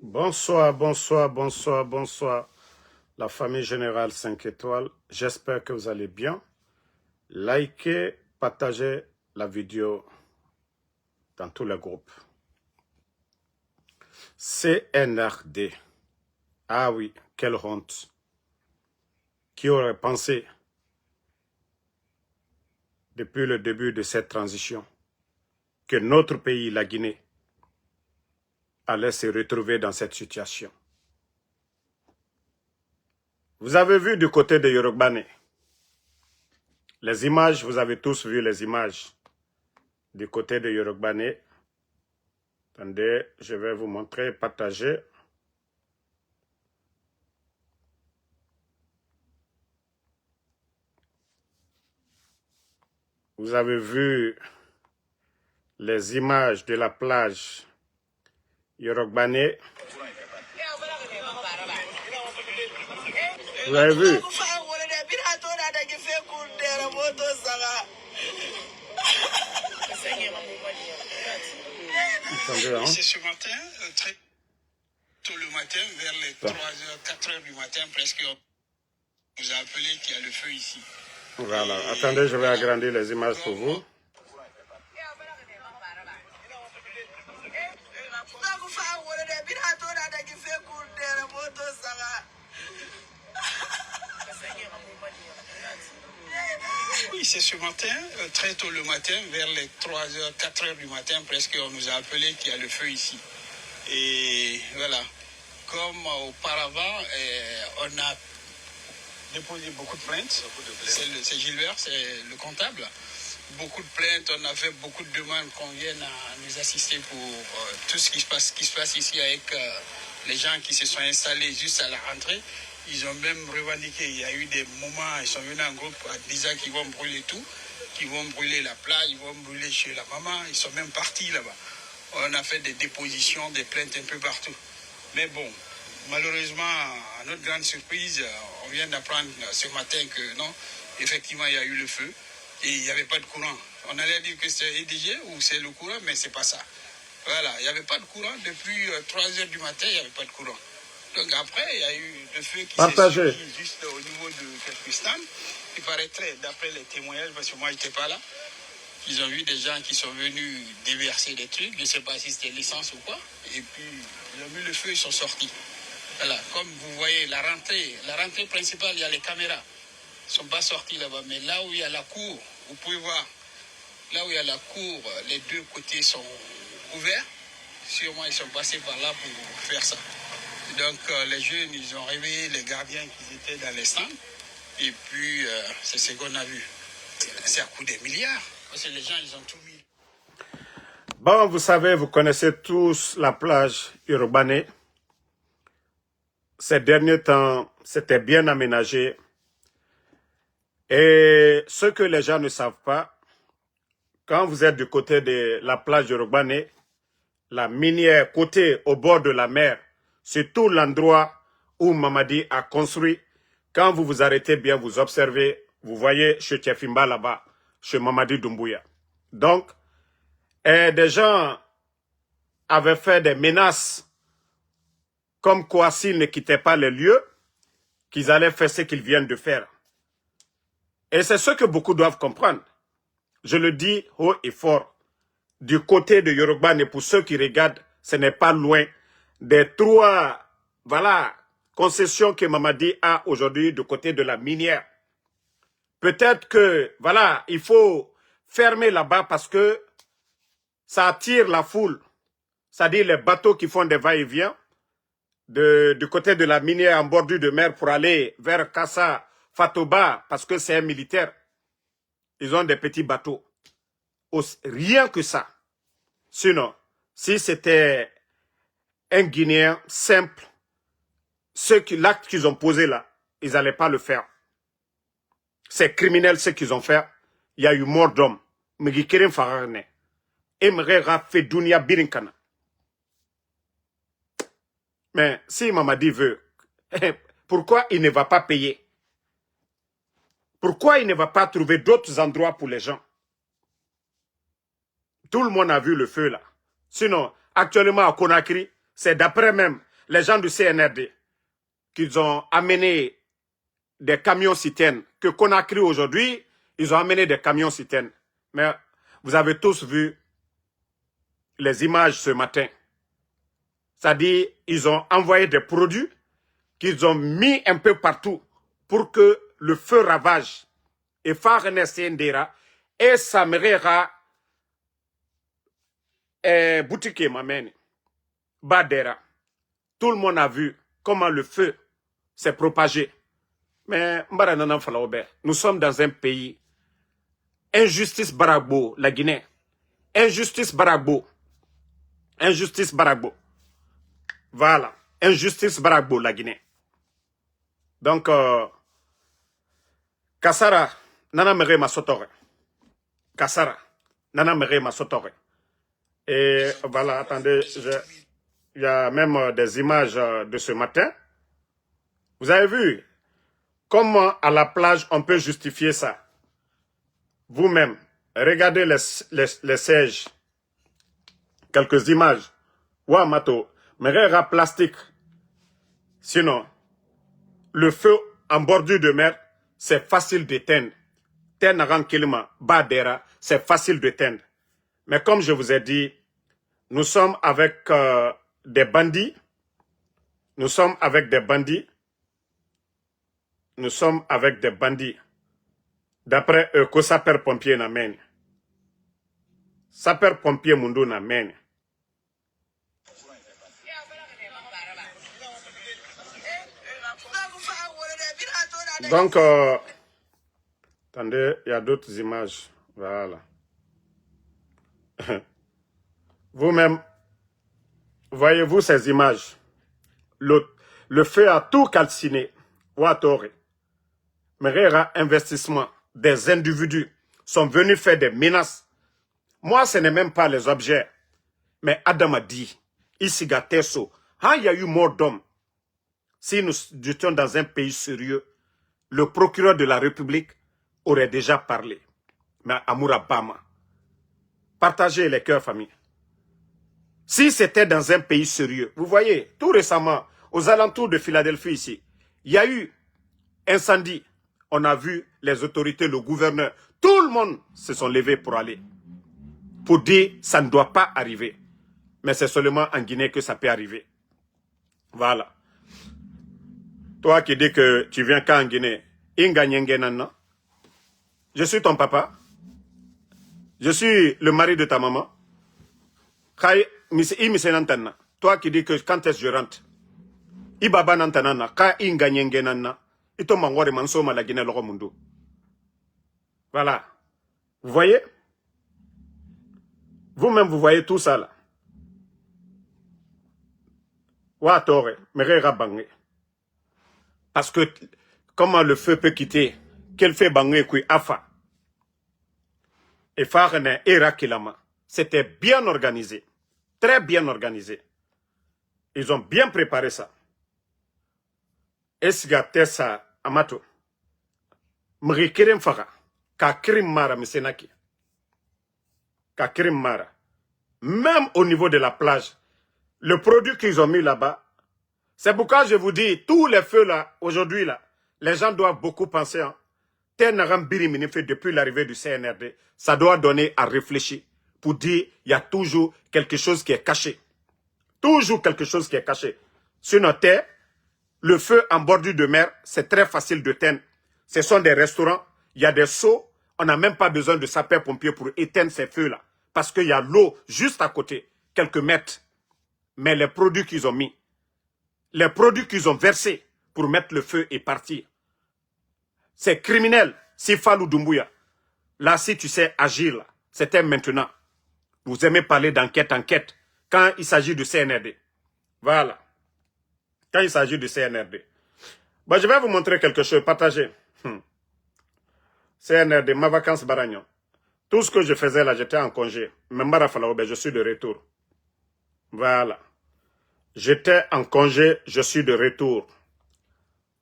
Bonsoir, bonsoir, bonsoir, bonsoir. La famille générale 5 étoiles. J'espère que vous allez bien. Likez, partagez la vidéo dans tous les groupes. CNRD. Ah oui, quelle honte. Qui aurait pensé, depuis le début de cette transition, que notre pays, la Guinée, allait se retrouver dans cette situation. Vous avez vu du côté de Yorubane, les images, vous avez tous vu les images du côté de Yorubane. Attendez, je vais vous montrer, partager. Vous avez vu les images de la plage Yorubane. Vous avez vu? Attendez, hein? C'est ce matin, très tôt le matin, vers les 3h, 4h du matin, presque, on vous a appelé qu'il y a le feu ici. Voilà, attendez, je vais agrandir les images pour vous. Oui, c'est ce matin, très tôt le matin, vers les 3h, 4h du matin, presque, on nous a appelé qu'il y a le feu ici. Et voilà, comme auparavant, on a déposé beaucoup de plaintes. C'est Gilbert, c'est le comptable. Beaucoup de plaintes, on a fait beaucoup de demandes qu'on vienne à nous assister pour tout ce qui se passe ici avec les gens qui se sont installés juste à la rentrée. Ils ont même revendiqué, il y a eu des moments, ils sont venus en groupe en disant qu'ils vont brûler tout, qu'ils vont brûler la plage, ils vont brûler chez la maman, ils sont même partis là-bas. On a fait des dépositions, des plaintes un peu partout. Mais bon, malheureusement, à notre grande surprise, on vient d'apprendre ce matin que non, effectivement, il y a eu le feu et il n'y avait pas de courant. On allait dire que c'est EDG ou c'est le courant, mais c'est pas ça. Voilà, il n'y avait pas de courant depuis 3h du matin, il n'y avait pas de courant. Donc après, il y a eu le feu qui s'est suivi juste au niveau de quelques stands. Il paraîtrait, d'après les témoignages, parce que moi, je n'étais pas là, ils ont vu des gens qui sont venus déverser des trucs, je ne sais pas si c'était l'essence ou quoi, et puis ils ont vu le feu, ils sont sortis. Voilà, comme vous voyez, la rentrée principale, il y a les caméras. Ils ne sont pas sortis là-bas, mais là où il y a la cour, vous pouvez voir, là où il y a la cour, les deux côtés sont ouverts. Sûrement, ils sont passés par là pour faire ça. Donc, les jeunes, ils ont réveillé les gardiens qui étaient dans les stands, et puis c'est ce qu'on a vu. C'est à coup des milliards. Parce que les gens, ils ont tout mis. Bon, vous savez, vous connaissez tous la plage Yorubane. Ces derniers temps, c'était bien aménagé. Et ce que les gens ne savent pas, quand vous êtes du côté de la plage Yorubane, la minière côté au bord de la mer, c'est tout l'endroit où Mamadi a construit. Quand vous vous arrêtez bien, vous observez, vous voyez chez Tchefimba là-bas, chez Mamadi Doumbouya. Donc, des gens avaient fait des menaces comme quoi s'ils ne quittaient pas les lieux, qu'ils allaient faire ce qu'ils viennent de faire. Et c'est ce que beaucoup doivent comprendre. Je le dis haut et fort. Du côté de Yorubane, et pour ceux qui regardent, ce n'est pas loin des trois, voilà, concessions que Mamadi a aujourd'hui du côté de la minière. Peut-être que, voilà, il faut fermer là-bas parce que ça attire la foule. C'est-à-dire les bateaux qui font des va-et-vient du côté de la minière en bordure de mer pour aller vers Kassa, Fatoba, parce que c'est un militaire. Ils ont des petits bateaux. Rien que ça. Sinon, si c'était un Guinéen simple, l'acte qu'ils ont posé là, ils n'allaient pas le faire. C'est criminel ce qu'ils ont fait. Il y a eu mort d'homme. Mais si Mamadi veut, pourquoi il ne va pas payer? Pourquoi il ne va pas trouver d'autres endroits pour les gens? Tout le monde a vu le feu là. Sinon, actuellement à Conakry, c'est d'après même les gens du CNRD, qu'ils ont amené des camions-citernes, que Conakry aujourd'hui, ils ont amené des camions-citernes. Mais vous avez tous vu les images ce matin. C'est-à-dire, ils ont envoyé des produits qu'ils ont mis un peu partout pour que le feu ravage. Et Farne Sendera et Samerera et Boutique Mamene, Badera. Tout le monde a vu comment le feu s'est propagé. Mais nous sommes dans un pays. Injustice Baragbo, la Guinée. Injustice Baragbo. Injustice Baragbo. Voilà. Injustice Baragbo, la Guinée. Donc, Kassara, Nana Mere Masotore. Kassara, Nana Mere Masotore. Et voilà, attendez, il y a même des images de ce matin. Vous avez vu comment à la plage on peut justifier ça? Vous-même, regardez les sièges. Quelques images. Wamato, Merera plastique. Sinon, le feu en bordure de mer, c'est facile d'éteindre. Tenaran Kilima, Badera, c'est facile d'éteindre. Mais comme je vous ai dit, nous sommes avec des bandits. Nous sommes avec des bandits. Nous sommes avec des bandits. D'après eux, que sapeur-pompier n'amène. Sapeur-pompier Mundo n'amène. Donc, attendez, il y a d'autres images. Voilà. Vous-même, voyez-vous ces images? Le feu a tout calciné. Ouattore. Merera investissement. Des individus sont venus faire des menaces. Moi, ce n'est même pas les objets. Mais Adam a dit, ici, Gatesso, il y a eu mort d'hommes. Si nous étions dans un pays sérieux, le procureur de la République aurait déjà parlé. Mais Amoura Bama, partagez les cœurs, famille. Si c'était dans un pays sérieux, vous voyez, tout récemment, aux alentours de Philadelphie ici, il y a eu incendie. On a vu les autorités, le gouverneur, tout le monde se sont levés pour aller. Pour dire, ça ne doit pas arriver. Mais c'est seulement en Guinée que ça peut arriver. Voilà. Toi qui dis que tu viens qu'en Guinée, je suis ton papa. Je suis le mari de ta maman. Toi qui dis que quand est-ce que je rentre, Ibaba Nantanana, Ka Inganyengenana, Ito Mangwari Mansoma la Guinée Loro Mundo. Voilà. Vous voyez? Vous-même, vous voyez tout ça là. Ouattore, Merera Bangé. Parce que comment le feu peut quitter? Quel fait Bangé kui Afa? Et Farne et Rakilama. C'était bien organisé. Très bien organisé. Ils ont bien préparé ça. Esga Tessa Amato. Mrikirim Fara. Kakrim Mara Misenaki. Kakrim Mara. Même au niveau de la plage, le produit qu'ils ont mis là-bas, c'est pourquoi je vous dis, tous les feux là, aujourd'hui là, les gens doivent beaucoup penser. Depuis l'arrivée du CNRD, ça doit donner à réfléchir pour dire il y a toujours quelque chose qui est caché. Toujours quelque chose qui est caché. Sur notre terre, le feu en bordure de mer, c'est très facile de teindre. Ce sont des restaurants, il y a des seaux, on n'a même pas besoin de sapeurs-pompiers pour éteindre ces feux-là. Parce qu'il y a l'eau juste à côté, quelques mètres. Mais les produits qu'ils ont mis, les produits qu'ils ont versés pour mettre le feu et partir, c'est criminel. Si Fallou Doumbouya, là, si tu sais agir, c'était maintenant. Vous aimez parler d'enquête, quand il s'agit du CNRD. Voilà. Quand il s'agit du CNRD. Bon, je vais vous montrer quelque chose, partagez. CNRD, ma vacance Baragnon. Tout ce que je faisais là, j'étais en congé. Membara Falaoube, je suis de retour. Voilà. J'étais en congé, je suis de retour.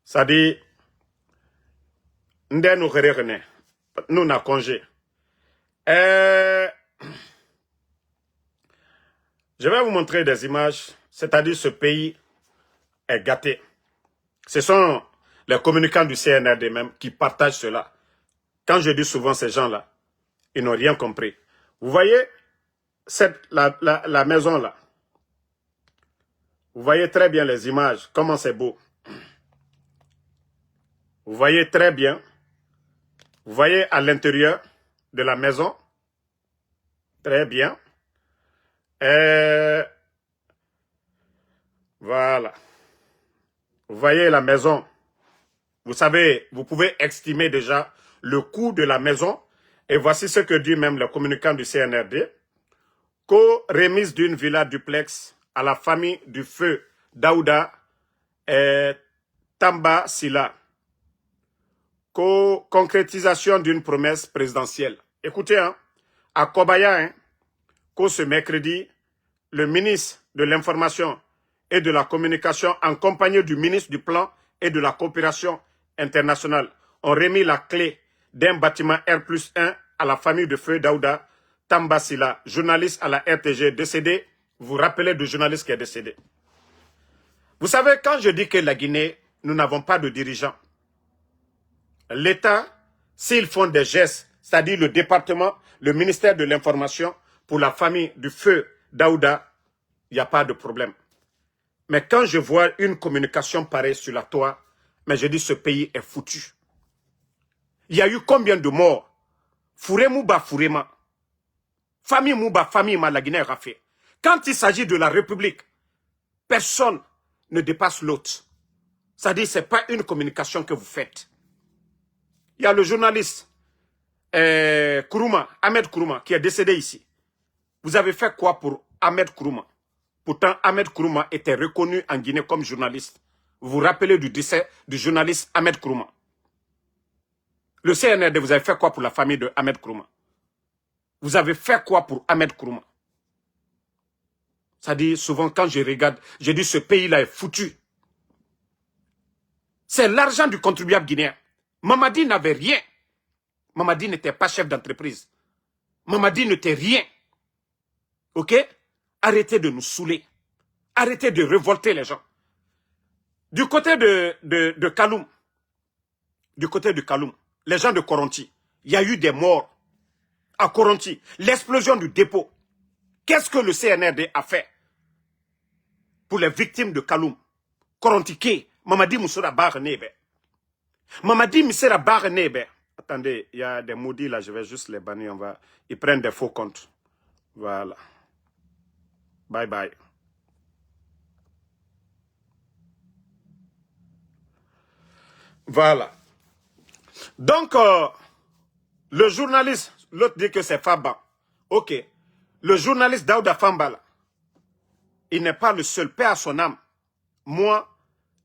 Ça dit, nous avons congé. Je vais vous montrer des images, c'est-à-dire ce pays. est gâté. Ce sont les communicants du CNRD même qui partagent cela. Quand je dis souvent ces gens-là, ils n'ont rien compris. Vous voyez la maison là. Vous voyez très bien les images, comment c'est beau. Vous voyez très bien. Vous voyez à l'intérieur de la maison. Très bien. Voilà. Vous voyez la maison. Vous savez, vous pouvez estimer déjà le coût de la maison. Et voici ce que dit même le communicant du CNRD. Co-remise d'une villa duplex à la famille du feu Daouda et Tamba Sila. Co-concrétisation d'une promesse présidentielle. Écoutez, hein, à Kobaya, hein, ce mercredi, le ministre de l'Information et de la Communication, en compagnie du ministre du Plan et de la Coopération internationale, ont remis la clé d'un bâtiment R+1 à la famille de feu Daouda Tambasila, journaliste à la RTG décédé. Vous vous rappelez du journaliste qui est décédé. Vous savez, quand je dis que la Guinée, nous n'avons pas de dirigeants, l'État, s'ils font des gestes, c'est-à-dire le département, le ministère de l'Information, pour la famille du feu Daouda, il n'y a pas de problème. Mais quand je vois une communication pareille sur la toile, mais je dis ce pays est foutu. Il y a eu combien de morts? Fouré Mouba, Fourema. Famille Mouba, famille Ma, la Guinée a fait. Quand il s'agit de la République, personne ne dépasse l'autre. C'est-à-dire, ce n'est pas une communication que vous faites. Il y a le journaliste Kourouma, Ahmed Kourouma, qui est décédé ici. Vous avez fait quoi pour Ahmed Kourouma? Pourtant, Ahmed Kourouma était reconnu en Guinée comme journaliste. Vous vous rappelez du décès du journaliste Ahmed Kourouma? Le CNRD, vous avez fait quoi pour la famille de Ahmed Kourouma? Vous avez fait quoi pour Ahmed Kourouma? C'est-à-dire, souvent, quand je regarde, je dis ce pays-là est foutu. C'est l'argent du contribuable guinéen. Mamadi n'avait rien. Mamadi n'était pas chef d'entreprise. Mamadi n'était rien. Ok? Arrêtez de nous saouler. Arrêtez de révolter les gens. Du côté de Kaloum, les gens de Koronti, il y a eu des morts à Koronti. L'explosion du dépôt. Qu'est-ce que le CNRD a fait pour les victimes de Kaloum? Koronti, Mamadi Moussora Barnebe. Mamadi Moussora Barnebe. Attendez, il y a des maudits là, je vais juste les bannir. Ils prennent des faux comptes. Voilà. Bye bye. Voilà. Donc, le journaliste, l'autre dit que c'est Faba. Ok. Le journaliste Daouda Fambala, il n'est pas le seul, paix à son âme. Moi,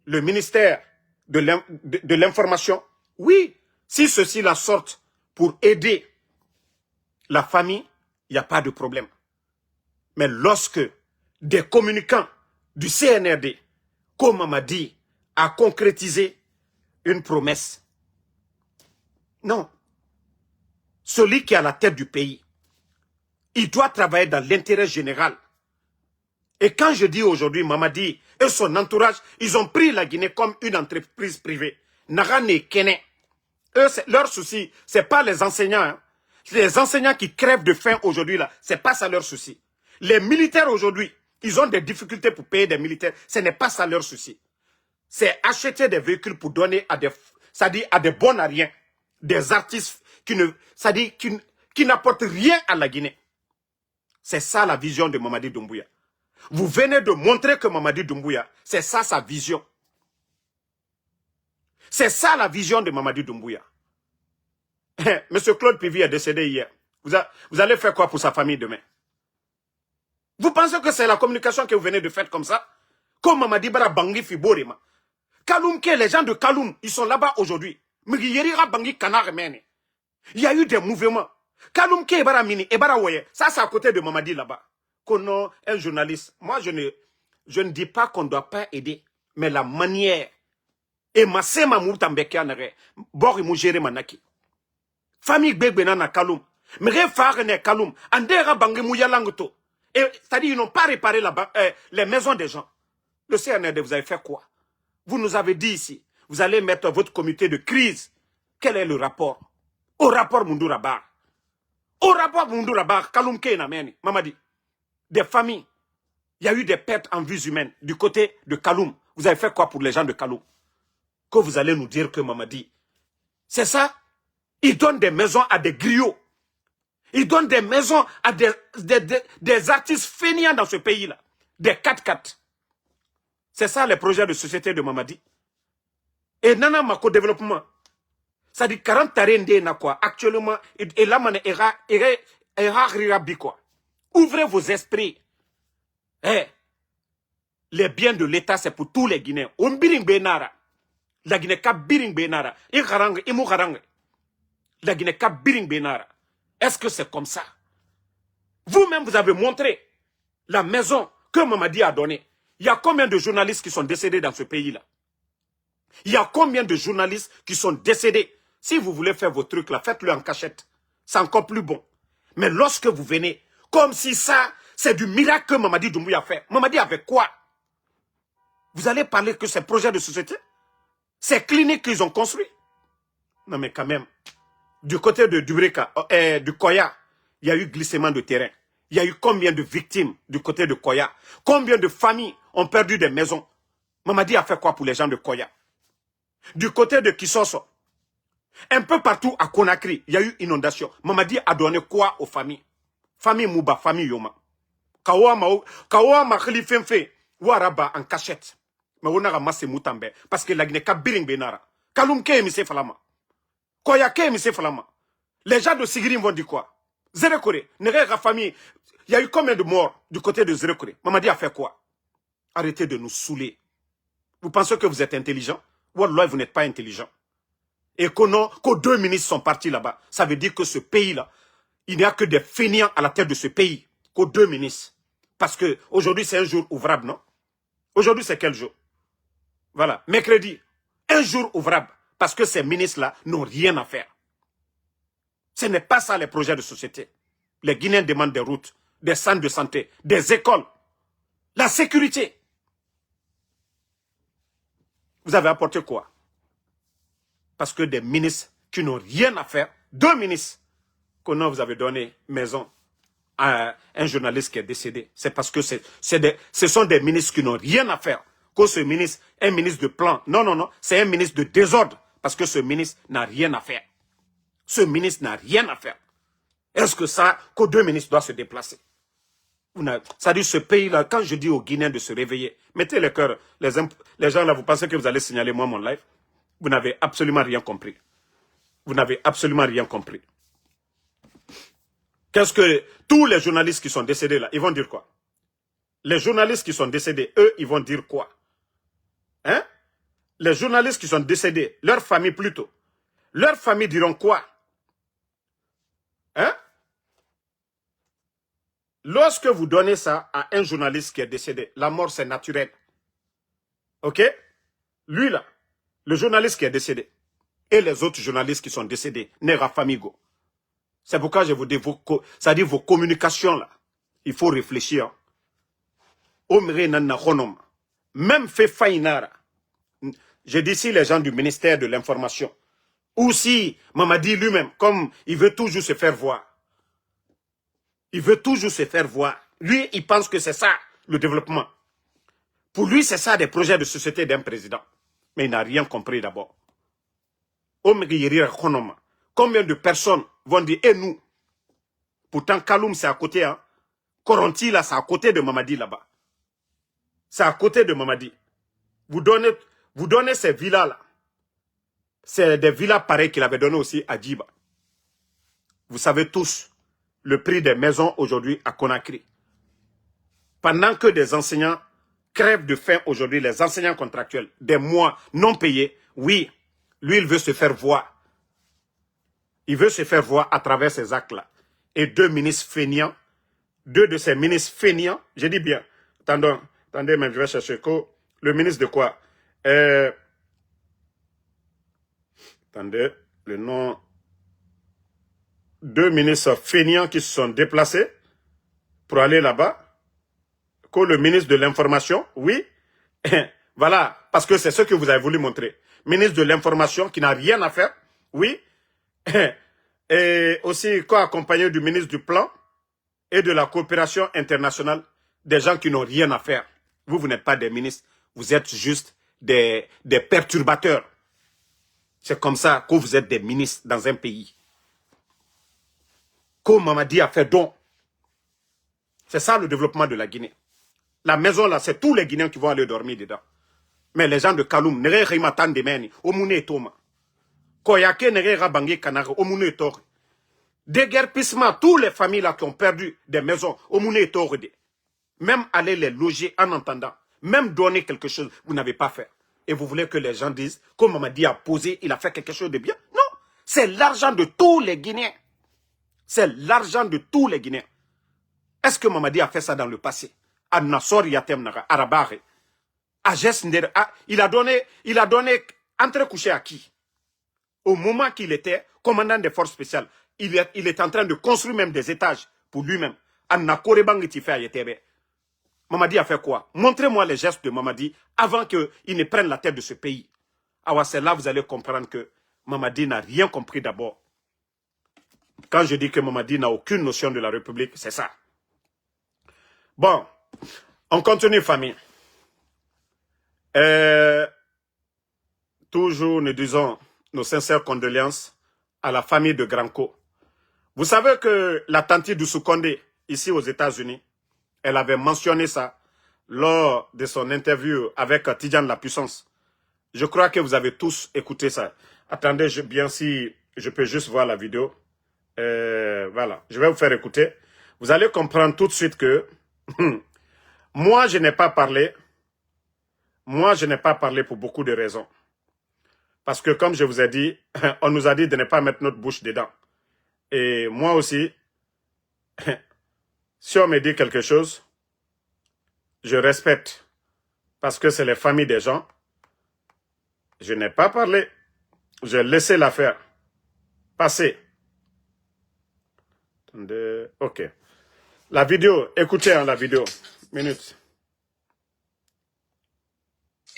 le ministère de l'Information, oui, si ceux-ci la sortent pour aider la famille, il n'y a pas de problème. Mais lorsque des communicants du CNRD, comme on m'a dit, a concrétisé une promesse, non. Celui qui est à la tête du pays, il doit travailler dans l'intérêt général. Et quand je dis aujourd'hui, Mamadi et son entourage, ils ont pris la Guinée comme une entreprise privée. Narane Kene. Eux, leur souci, ce n'est pas les enseignants. Hein. Les enseignants qui crèvent de faim aujourd'hui, là, ce n'est pas ça leur souci. Les militaires aujourd'hui, ils ont des difficultés pour payer des militaires. Ce n'est pas ça leur souci. C'est acheter des véhicules pour donner à des, c'est-à-dire à des bons à rien, des artistes qui n'apportent rien à la Guinée. C'est ça la vision de Mamadi Doumbouya. Vous venez de montrer que Mamadi Doumbouya, c'est ça sa vision. C'est ça la vision de Mamadi Doumbouya. Monsieur Claude Pivi est décédé hier. Vous allez faire quoi pour sa famille demain? Vous pensez que c'est la communication que vous venez de faire comme ça? Comme Mamadi Bara Bangi Fiborima. Kaloum, les gens de Kaloum, ils sont là-bas aujourd'hui. Il y a eu des mouvements. Kaloum Ke Bara Mini, Ebara Woye, ça c'est à côté de Mamadi là-bas. Qu'on un journaliste. Moi, je ne dis pas qu'on ne doit pas aider, mais la manière. Et ma sema moutambeke anare, bori moujere manaki. Famille Begbena na Kaloum. Mais faire ne Kaloum. Andera bangi mouyalangoto. Et c'est-à-dire, ils n'ont pas réparé les maisons des gens. Le CNRD, vous avez fait quoi? Vous nous avez dit ici, vous allez mettre votre comité de crise. Quel est le rapport? Au rapport Mundurabar. Au rapport Mundurabar, Kaloum Kenameni, Mamadi. Des familles. Il y a eu des pertes en vies humaines du côté de Kaloum. Vous avez fait quoi pour les gens de Kaloum? Que vous allez nous dire que Mamadi. C'est ça? Ils donnent des maisons à des griots. Ils donnent des maisons à des artistes fainéants dans ce pays-là. Des 4x4. C'est ça les projets de société de Mamadi. Et Nana Mako Développement. Ça dit 40 tarendés na quoi. Actuellement, et là, ouvrez vos esprits. Eh, les biens de l'État, c'est pour tous les Guinéens. On biring benara. La Guinée ka biring benara. La Guinée ka biring benara. Est-ce que c'est comme ça? Vous-même, vous avez montré la maison que Mamadi a donnée. Il y a combien de journalistes qui sont décédés dans ce pays-là? Il y a combien de journalistes qui sont décédés? Si vous voulez faire vos trucs là, faites-le en cachette. C'est encore plus bon. Mais lorsque vous venez, comme si ça, c'est du miracle que Mamadi Doumbouya a fait. Mamadi avait quoi? Vous allez parler que c'est projet de société? C'est clinique qu'ils ont construit? Non mais quand même, du côté de Dubreka, du Koya, il y a eu glissement de terrain. Il y a eu combien de victimes du côté de Koya? Combien de familles ont perdu des maisons? Mamadi a fait quoi pour les gens de Koya? Du côté de Kisoso, un peu partout à Conakry, il y a eu inondation. Mamadi a donné quoi aux familles? Famille Mouba, famille Yoma. Kawa Makhli Fenfe, Waraba en cachette. Mais on a ramassé Moutambe. Parce que la Guinée ka biring benara. Kaloum ke emise falama. Koya ke emise falama. Les gens de Sigirim vont dire quoi? Zérekore, Nerega famille. Il y a eu combien de morts du côté de Zérekore? Mamadi a fait quoi? Arrêtez de nous saouler. Vous pensez que vous êtes intelligent? Wallah, vous n'êtes pas intelligent. Et que deux ministres sont partis là-bas. Ça veut dire que ce pays-là, il n'y a que des fainéants à la tête de ce pays. Que deux ministres. Parce que aujourd'hui c'est un jour ouvrable, non? Aujourd'hui c'est quel jour? Voilà, mercredi. Un jour ouvrable. Parce que ces ministres-là n'ont rien à faire. Ce n'est pas ça les projets de société. Les Guinéens demandent des routes, des centres de santé, des écoles, la sécurité. Vous avez apporté quoi? Parce que des ministres qui n'ont rien à faire, deux ministres, que non, vous avez donné maison à un journaliste qui est décédé. C'est parce que ce sont des ministres qui n'ont rien à faire. Que ce ministre, un ministre de plan. Non, non, non, c'est un ministre de désordre. Parce que ce ministre n'a rien à faire. Ce ministre n'a rien à faire. Est-ce que ça, que deux ministres doivent se déplacer? Ça dit ce pays-là, quand je dis aux Guinéens de se réveiller, mettez le cœur, les gens là, vous pensez que vous allez signaler moi mon live? Vous n'avez absolument rien compris. Vous n'avez absolument rien compris. Qu'est-ce que tous les journalistes qui sont décédés là, ils vont dire quoi? Les journalistes qui sont décédés, eux, ils vont dire quoi? Hein? Les journalistes qui sont décédés, leur famille plutôt, leurs familles diront quoi? Hein? Lorsque vous donnez ça à un journaliste qui est décédé, la mort c'est naturel. Ok? Lui là, le journaliste qui est décédé, et les autres journalistes qui sont décédés, Nera Famigo. C'est pourquoi je vous dis, ça dit vos communications là, il faut réfléchir. Même fait Fainara. Je dis ici les gens du ministère de l'information. Ou si Mamadi lui-même, comme il veut toujours se faire voir. Il veut toujours se faire voir. Lui, il pense que c'est ça, le développement. Pour lui, c'est ça des projets de société d'un président. Mais il n'a rien compris d'abord. Combien de personnes vont dire, et nous? Pourtant, Kaloum, c'est à côté. Hein? Koronti, là, c'est à côté de Mamadi, là-bas. C'est à côté de Mamadi. Vous donnez ces villas-là. C'est des villas pareilles qu'il avait donné aussi à Djiba. Vous savez tous le prix des maisons aujourd'hui à Conakry. Pendant que des enseignants crèvent de faim aujourd'hui, les enseignants contractuels, des mois non payés, oui, lui, il veut se faire voir. Il veut se faire voir à travers ces actes-là. Et deux ministres fainéants, deux de ces ministres fainéants, je dis bien, attendez, mais je vais chercher le ministre de quoi? Attendez, le nom. Deux ministres fainéants qui se sont déplacés pour aller là-bas. Que le ministre de l'information, oui. Voilà, parce que c'est ce que vous avez voulu montrer. Ministre de l'information qui n'a rien à faire, oui. Et aussi co-accompagné du ministre du plan et de la coopération internationale, des gens qui n'ont rien à faire. Vous n'êtes pas des ministres, vous êtes juste des perturbateurs. C'est comme ça que vous êtes des ministres dans un pays. Comme Mamadi a fait don. C'est ça le développement de la Guinée. La maison là, c'est tous les Guinéens qui vont aller dormir dedans. Mais les gens de Kaloum, nere rimatan de meni, omune toma. Koyake nere rabangi kanare, omune tor. Déguerpissement, toutes les familles là qui ont perdu des maisons, omune tor. Même aller les loger en entendant, même donner quelque chose, vous n'avez pas fait. Et vous voulez que les gens disent, comme Mamadi a posé, il a fait quelque chose de bien. Non, c'est l'argent de tous les Guinéens. C'est l'argent de tous les Guinéens. Est-ce que Mamadi a fait ça dans le passé? À Nassor Yatem Nara, Arabare. Il a donné entrecouché à qui? Au moment qu'il était commandant des forces spéciales, il est en train de construire même des étages pour lui-même. Mamadi a fait quoi? Montrez-moi les gestes de Mamadi avant qu'il ne prenne la tête de ce pays. Alors c'est là que vous allez comprendre que Mamadi n'a rien compris d'abord. Quand je dis que Mamadi n'a aucune notion de la République, c'est ça. Bon, on continue, famille. Toujours nous disons nos sincères condoléances à la famille de Granco. Vous savez que la tante d'Oussou Condé, ici aux États-Unis, elle avait mentionné ça lors de son interview avec Tidjane La Puissance. Je crois que vous avez tous écouté ça. Attendez, bien si je peux juste voir la vidéo. Voilà, je vais vous faire écouter. Vous allez comprendre tout de suite que moi, je n'ai pas parlé. Moi, je n'ai pas parlé pour beaucoup de raisons. Parce que, comme je vous ai dit, on nous a dit de ne pas mettre notre bouche dedans. Et moi aussi, si on me dit quelque chose, je respecte. Parce que c'est les familles des gens. Je n'ai pas parlé. J'ai laissé l'affaire passer. Attendez, ok. La vidéo, écoutez la vidéo. Minute.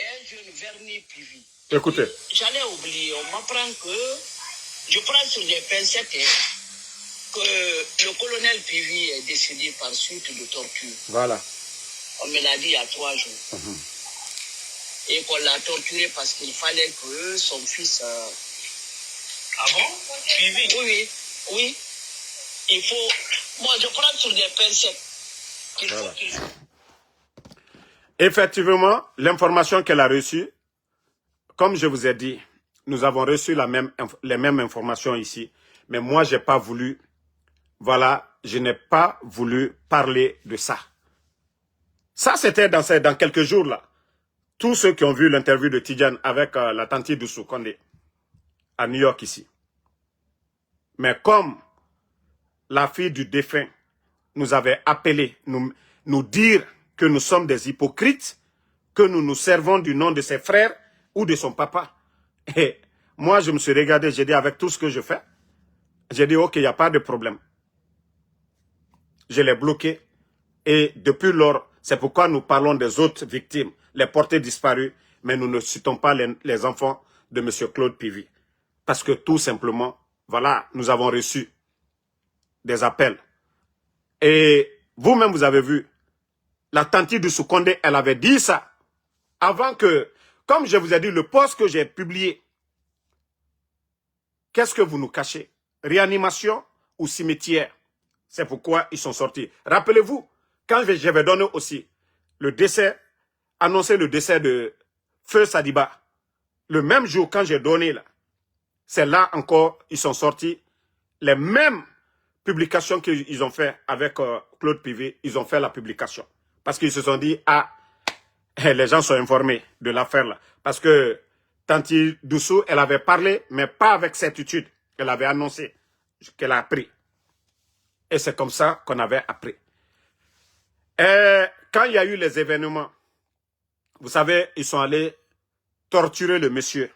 Un jeune vernis Pivi. Écoutez. J'allais oublier, on m'apprend que je prends sur des pincettes que le colonel Pivi est décédé par suite de torture. Voilà. On me l'a dit il y a 3 jours. Et qu'on l'a torturé parce qu'il fallait que son fils... Ah bon? Pivi? Oui, oui. Il faut... Moi, je prends sur des pincettes. Voilà. Effectivement, l'information qu'elle a reçue, comme je vous ai dit, nous avons reçu les mêmes informations ici. Mais moi, je n'ai pas voulu, voilà, je n'ai pas voulu parler de ça. Ça, c'était dans quelques jours là. Tous ceux qui ont vu l'interview de Tidjane avec la tante d'Oussou Condé à New York ici. Mais comme la fille du défunt nous avait appelé, nous dire que nous sommes des hypocrites, que nous nous servons du nom de ses frères ou de son papa. Et moi, je me suis regardé, j'ai dit avec tout ce que je fais, j'ai dit ok, il n'y a pas de problème. Je l'ai bloqué et depuis lors, c'est pourquoi nous parlons des autres victimes, les portés disparus, mais nous ne citons pas les enfants de M. Claude Pivi. Parce que tout simplement, voilà, nous avons reçu des appels. Et vous-même, vous avez vu, la tante de Soukonde, elle avait dit ça avant que, comme je vous ai dit, le post que j'ai publié, qu'est-ce que vous nous cachez? Réanimation ou cimetière? C'est pourquoi ils sont sortis. Rappelez-vous, quand j'avais donné aussi le décès, annoncé le décès de Feu Sadiba, le même jour quand j'ai donné là, c'est là encore, ils sont sortis, les mêmes publications qu'ils ont fait avec Claude Pivi, ils ont fait la publication. Parce qu'ils se sont dit, ah, les gens sont informés de l'affaire là. Parce que Tanti Doussou, elle avait parlé, mais pas avec certitude. Elle avait annoncé qu'elle a appris. Et c'est comme ça qu'on avait appris. Et quand il y a eu les événements, vous savez, ils sont allés torturer le monsieur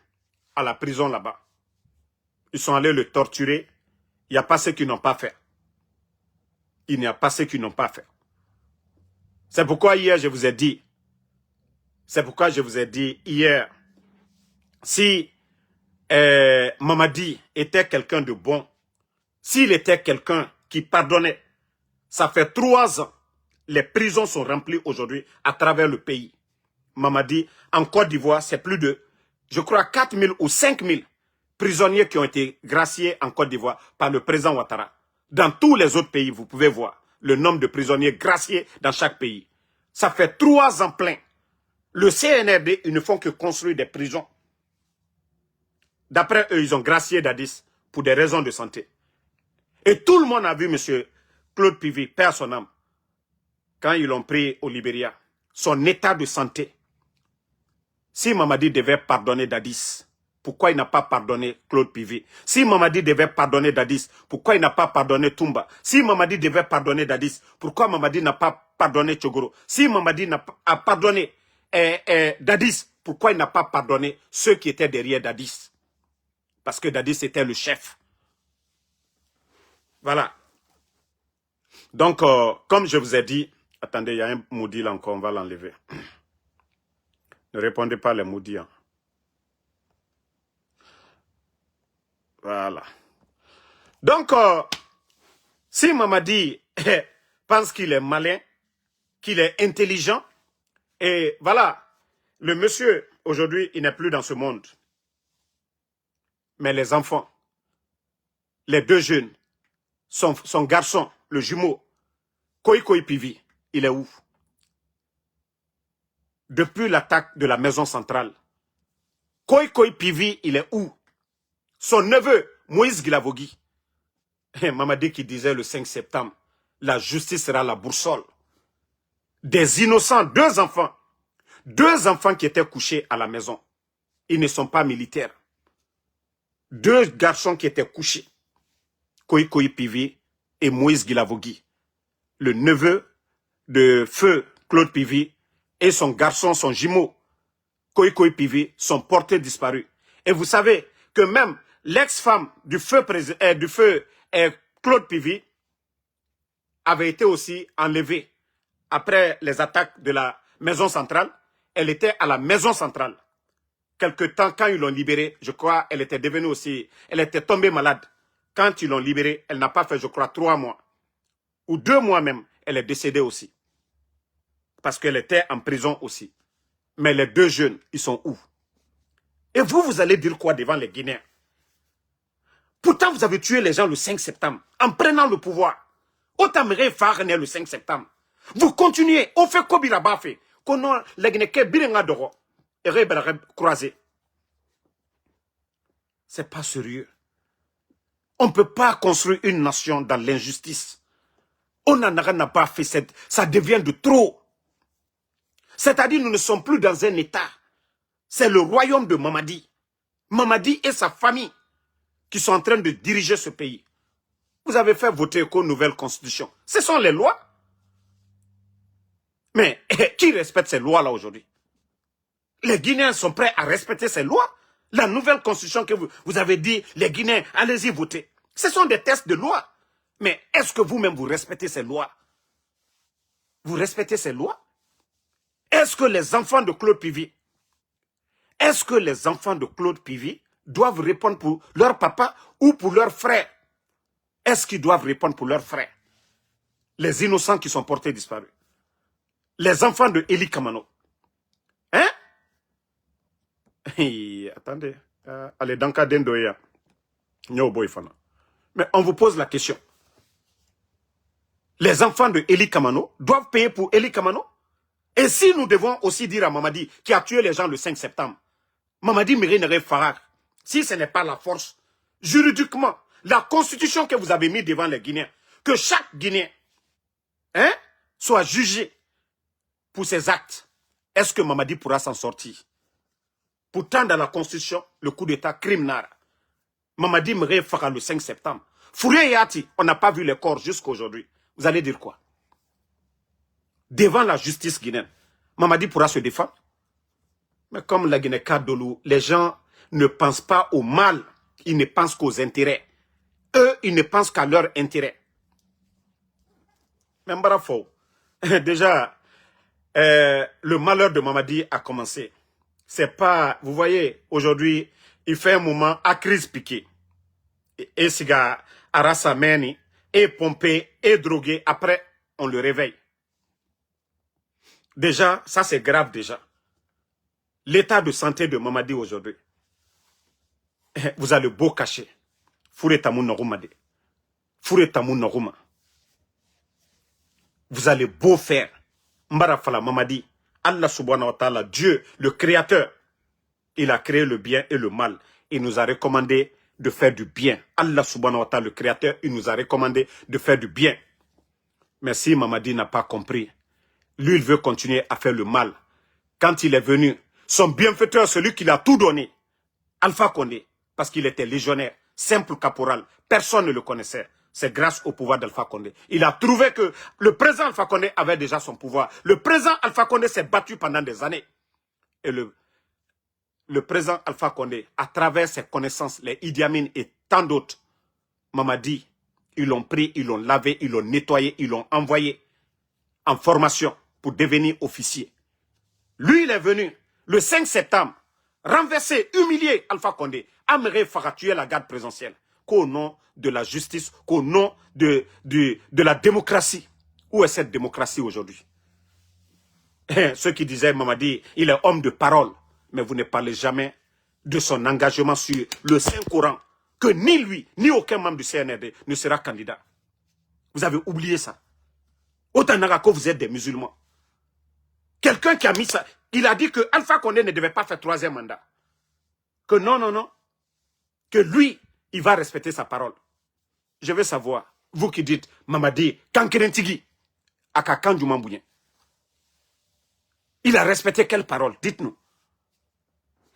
à la prison là-bas. Ils sont allés le torturer. Il n'y a pas ceux qui n'ont pas fait. Il n'y a pas ceux qui n'ont pas fait. C'est pourquoi hier, je vous ai dit, C'est pourquoi je vous ai dit hier, si Mamadi était quelqu'un de bon, s'il était quelqu'un qui pardonnait, ça fait 3 ans, les prisons sont remplies aujourd'hui à travers le pays. Mamadi, en Côte d'Ivoire, c'est plus de, je crois, 4 000 ou 5 000 prisonniers qui ont été graciés en Côte d'Ivoire par le président Ouattara. Dans tous les autres pays, vous pouvez voir le nombre de prisonniers graciés dans chaque pays. Ça fait 3 ans plein. Le CNRD, ils ne font que construire des prisons. D'après eux, ils ont gracié Dadis pour des raisons de santé. Et tout le monde a vu M. Claude Pivy, père son âme, quand ils l'ont pris au Libéria, son état de santé. Si Mamadi devait pardonner Dadis, pourquoi il n'a pas pardonné Claude Pivy? Si Mamadi devait pardonner Dadis, pourquoi il n'a pas pardonné Toumba? Si Mamadi devait pardonner Dadis, pourquoi Mamadi n'a pas pardonné Tchogoro? Si Mamadi a pardonné Dadis, pourquoi il n'a pas pardonné ceux qui étaient derrière Dadis? Parce que Dadis était le chef. Voilà. Donc, comme je vous ai dit, attendez, il y a un maudit là encore, on va l'enlever. Ne répondez pas les maudits. Hein. Voilà. Donc, si Mamadi pense qu'il est malin, qu'il est intelligent, et voilà, le monsieur, aujourd'hui, il n'est plus dans ce monde. Mais les enfants, les 2 jeunes, son garçon, le jumeau, Koikoi Pivy, il est où? Depuis l'attaque de la maison centrale, Koikoi Pivy, il est où? Son neveu, Moïse Guilavogui, Mamadi qui disait le 5 septembre, la justice sera la boussole. Des innocents, 2 enfants. 2 enfants qui étaient couchés à la maison. Ils ne sont pas militaires. 2 garçons qui étaient couchés. Koikoi Pivy et Moïse Guilavogui. Le neveu de feu Claude Pivy et son garçon, son jumeau, Koikoi Pivy, sont portés disparus. Et vous savez que même l'ex-femme du feu Claude Pivy avait été aussi enlevée après les attaques de la maison centrale. Elle était à la maison centrale. Quelque temps, quand ils l'ont libérée, je crois, elle était devenue aussi, elle était tombée malade. Quand ils l'ont libérée, elle n'a pas fait, je crois, 3 mois. Ou 2 mois même, elle est décédée aussi. Parce qu'elle était en prison aussi. Mais les 2 jeunes, ils sont où? Et vous allez dire quoi devant les Guinéens? Pourtant, vous avez tué les gens le 5 septembre, en prenant le pouvoir. Autant faire le 5 septembre. Vous continuez, on fait comme il a fait. Qu'on a les Guinéens bilingues d'or. Et croisé. C'est pas sérieux. On ne peut pas construire une nation dans l'injustice. On n'en a pas fait, ça devient de trop. C'est-à-dire, nous ne sommes plus dans un État. C'est le royaume de Mamadi. Mamadi et sa famille qui sont en train de diriger ce pays. Vous avez fait voter qu'une nouvelle constitution. Ce sont les lois. Mais qui respecte ces lois-là aujourd'hui? Les Guinéens sont prêts à respecter ces lois? La nouvelle constitution que vous avez dit, les Guinéens, allez-y voter. Ce sont des tests de loi. Mais est-ce que vous-même vous respectez ces lois? Vous respectez ces lois? Est-ce que les enfants de Claude Pivy, doivent répondre pour leur papa ou pour leur frère? Est-ce qu'ils doivent répondre pour leur frère? Les innocents qui sont portés disparus. Les enfants de Eli Kamano. Hein? Attendez. Allez, dans le cas d'Endoya. Mais on vous pose la question. Les enfants de Eli Kamano doivent payer pour Eli Kamano? Et si nous devons aussi dire à Mamadi qui a tué les gens le 5 septembre, Mamadi Mérine Farag, si ce n'est pas la force, juridiquement, la constitution que vous avez mise devant les Guinéens, que chaque Guinéen soit jugé pour ses actes, est-ce que Mamadi pourra s'en sortir? Pourtant, dans la constitution, le coup d'état criminel, Mamadi Mérine Farag le 5 septembre. Fourier Yati, on n'a pas vu les corps jusqu'à aujourd'hui. Vous allez dire quoi? Devant la justice guinéenne, Mamadi pourra se défendre. Mais comme la Guinée Kadolou, les gens ne pensent pas au mal, ils ne pensent qu'aux intérêts. Eux, ils ne pensent qu'à leur intérêt. Même Barafo, déjà, le malheur de Mamadi a commencé. C'est pas, vous voyez, aujourd'hui, il fait un moment à crise piquée. Et siga arasameni, et pompé, et drogué. Après, on le réveille. Déjà, ça c'est grave déjà. L'état de santé de Mamadi aujourd'hui. Vous allez beau cacher. Foure tamu norumade. Foure tamu noruma. Vous allez beau faire. Mbara fala Mamadi. Allah subhanahu wa ta'ala, Dieu, le créateur. Il a créé le bien et le mal. Il nous a recommandé de faire du bien. Allah subhanahu wa ta'ala, le créateur, il nous a recommandé de faire du bien. Mais si Mamadi n'a pas compris, lui, il veut continuer à faire le mal. Quand il est venu, son bienfaiteur, celui qui l'a tout donné, Alpha Condé, parce qu'il était légionnaire, simple caporal, personne ne le connaissait. C'est grâce au pouvoir d'Alpha Condé. Il a trouvé que le président Alpha Condé avait déjà son pouvoir. Le président Alpha Condé s'est battu pendant des années. Et le président Alpha Condé, à travers ses connaissances, les Idi Amin et tant d'autres, Mamadi, ils l'ont pris, ils l'ont lavé, ils l'ont nettoyé, ils l'ont envoyé en formation pour devenir officier. Lui, il est venu le 5 septembre, renverser, humilier Alpha Condé, Améré Farah tuer la garde présidentielle, qu'au nom de la justice, qu'au nom de la démocratie. Où est cette démocratie aujourd'hui? Ceux qui disaient, Mamadi, il est homme de parole, mais vous ne parlez jamais de son engagement sur le Saint-Coran, que ni lui, ni aucun membre du CNRD ne sera candidat. Vous avez oublié ça. Autant que vous êtes des musulmans. Quelqu'un qui a mis ça, il a dit que Alpha Condé ne devait pas faire 3e mandat. Que non, non, non. Que lui, il va respecter sa parole. Je veux savoir, vous qui dites, Mamadi, Kankerentigi, Akakan Djoumambouyen. Il a respecté quelle parole? Dites-nous.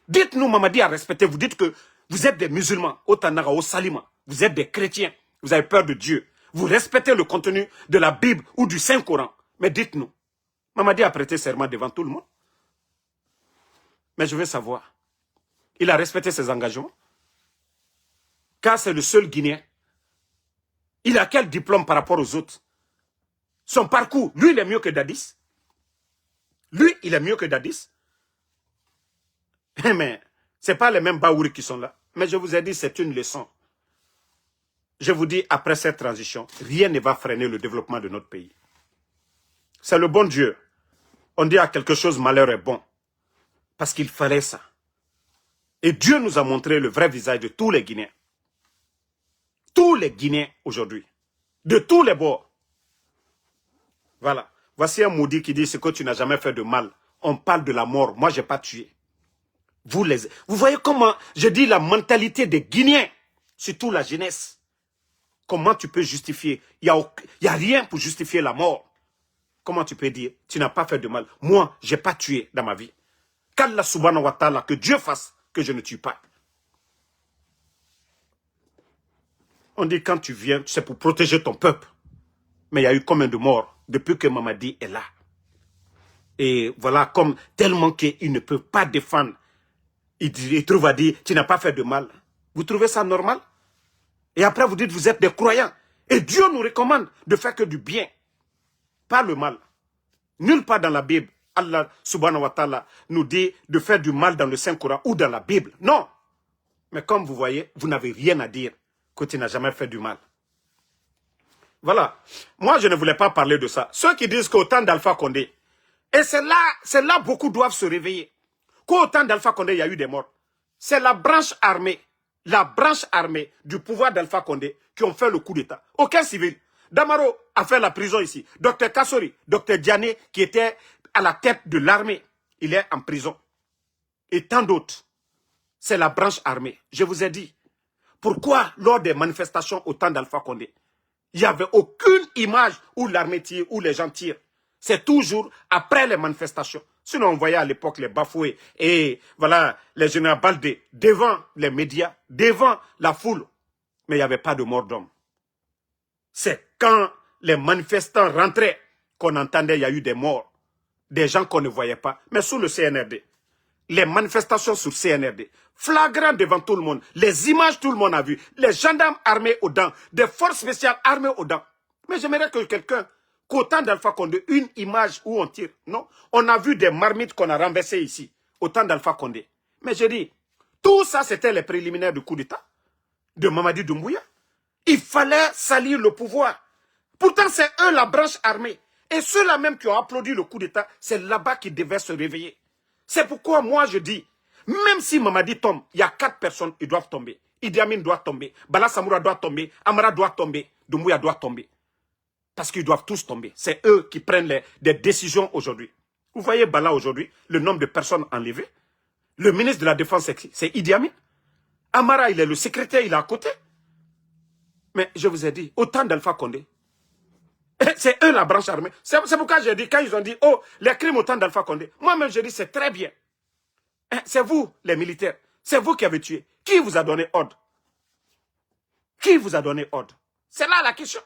Dites-nous, Mamadi a respecté. Vous dites que vous êtes des musulmans, Otanaga, au Salima. Vous êtes des chrétiens. Vous avez peur de Dieu. Vous respectez le contenu de la Bible ou du Saint-Coran. Mais dites-nous. Mamadi a prêté serment devant tout le monde. Mais je veux savoir. Il a respecté ses engagements. Car c'est le seul Guinéen. Il a quel diplôme par rapport aux autres? Son parcours, lui, il est mieux que Dadis. Lui, il est mieux que Dadis. Mais ce n'est pas les mêmes Baouri qui sont là. Mais je vous ai dit, c'est une leçon. Je vous dis, après cette transition, rien ne va freiner le développement de notre pays. C'est le bon Dieu. On dit à quelque chose, malheur est bon. Parce qu'il fallait ça. Et Dieu nous a montré le vrai visage de tous les Guinéens. Tous les Guinéens aujourd'hui. De tous les bords. Voilà. Voici un maudit qui dit ce que tu n'as jamais fait de mal. On parle de la mort. Moi, je n'ai pas tué. Vous voyez comment, je dis la mentalité des Guinéens, surtout la jeunesse. Comment tu peux justifier? Il n'y a rien pour justifier la mort. Comment tu peux dire, tu n'as pas fait de mal? Moi, je n'ai pas tué dans ma vie. Qu'Allah subhanahu wa ta'ala, que Dieu fasse que je ne tue pas. On dit quand tu viens, c'est pour protéger ton peuple. Mais il y a eu combien de morts depuis que Mamadi est là? Et voilà, comme tellement qu'ils ne peuvent pas défendre. Il trouve à dire, tu n'as pas fait de mal. Vous trouvez ça normal? Et après vous dites, vous êtes des croyants. Et Dieu nous recommande de faire que du bien. Pas le mal. Nulle part dans la Bible, Allah subhanahu wa ta'ala nous dit de faire du mal dans le Saint-Coran ou dans la Bible. Non. Mais comme vous voyez, vous n'avez rien à dire que tu n'as jamais fait du mal. Voilà. Moi, je ne voulais pas parler de ça. Ceux qui disent qu'au temps d'Alpha Condé, et c'est là beaucoup doivent se réveiller. Qu'au temps d'Alpha Condé, il y a eu des morts. C'est la branche armée du pouvoir d'Alpha Condé qui ont fait le coup d'État. Aucun civil. Damaro a fait la prison ici. Docteur Kassori, Docteur Diané, qui était à la tête de l'armée, il est en prison. Et tant d'autres. C'est la branche armée. Je vous ai dit, pourquoi lors des manifestations au temps d'Alpha Condé, il n'y avait aucune image où l'armée tire, où les gens tirent. C'est toujours après les manifestations. Sinon, on voyait à l'époque les Bafoués et voilà, les généraux Baldé devant les médias, devant la foule. Mais il n'y avait pas de mort d'homme. C'est quand les manifestants rentraient qu'on entendait qu'il y a eu des morts. Des gens qu'on ne voyait pas. Mais sous le CNRD, les manifestations sur CNRD, flagrant devant tout le monde, les images tout le monde a vu, les gendarmes armés aux dents, des forces spéciales armées aux dents. Mais j'aimerais que quelqu'un qu'au temps d'Alpha Condé, une image où on tire. Non, on a vu des marmites qu'on a renversées ici, au temps d'Alpha Condé. Mais je dis, tout ça, c'était les préliminaires du coup d'État de Mamadi Doumbouya. Il fallait salir le pouvoir. Pourtant, c'est eux la branche armée. Et ceux-là même qui ont applaudi le coup d'État, c'est là-bas qu'ils devaient se réveiller. C'est pourquoi moi je dis, même si Mamadi tombe, il y a 4 personnes qui doivent tomber. Idi Amin doit tomber, Bala Samoura doit tomber, Amara doit tomber, Doumbouya doit tomber. Parce qu'ils doivent tous tomber. C'est eux qui prennent des décisions aujourd'hui. Vous voyez Bala aujourd'hui, le nombre de personnes enlevées. Le ministre de la Défense, c'est Idi Amin. Amara, il est le secrétaire, il est à côté. Mais je vous ai dit, autant d'Alpha Condé, c'est eux la branche armée. C'est pourquoi j'ai dit, quand ils ont dit, oh, les crimes au temps d'Alpha Condé, moi-même je dis, c'est très bien. C'est vous, les militaires. C'est vous qui avez tué. Qui vous a donné ordre? Qui vous a donné ordre? C'est là la question.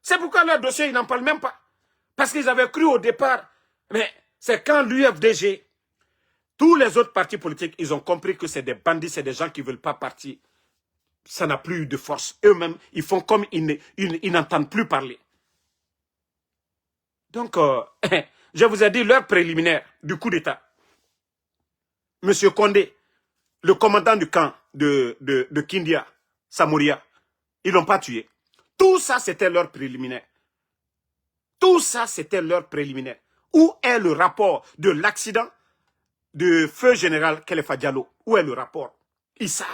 C'est pourquoi leur dossier, ils n'en parlent même pas. Parce qu'ils avaient cru au départ. Mais c'est quand l'UFDG, tous les autres partis politiques, ils ont compris que c'est des bandits, c'est des gens qui ne veulent pas partir. Ça n'a plus eu de force. Eux-mêmes, ils font comme ils n'entendent plus parler. Donc, je vous ai dit l'heure préliminaire du coup d'État. Monsieur Condé, le commandant du camp de Kindia, Samouria, ils ne l'ont pas tué. Tout ça, c'était leur préliminaire. Tout ça, c'était leur préliminaire. Où est le rapport de l'accident de feu général Khalifa Diallo? Où est le rapport? Ils savent.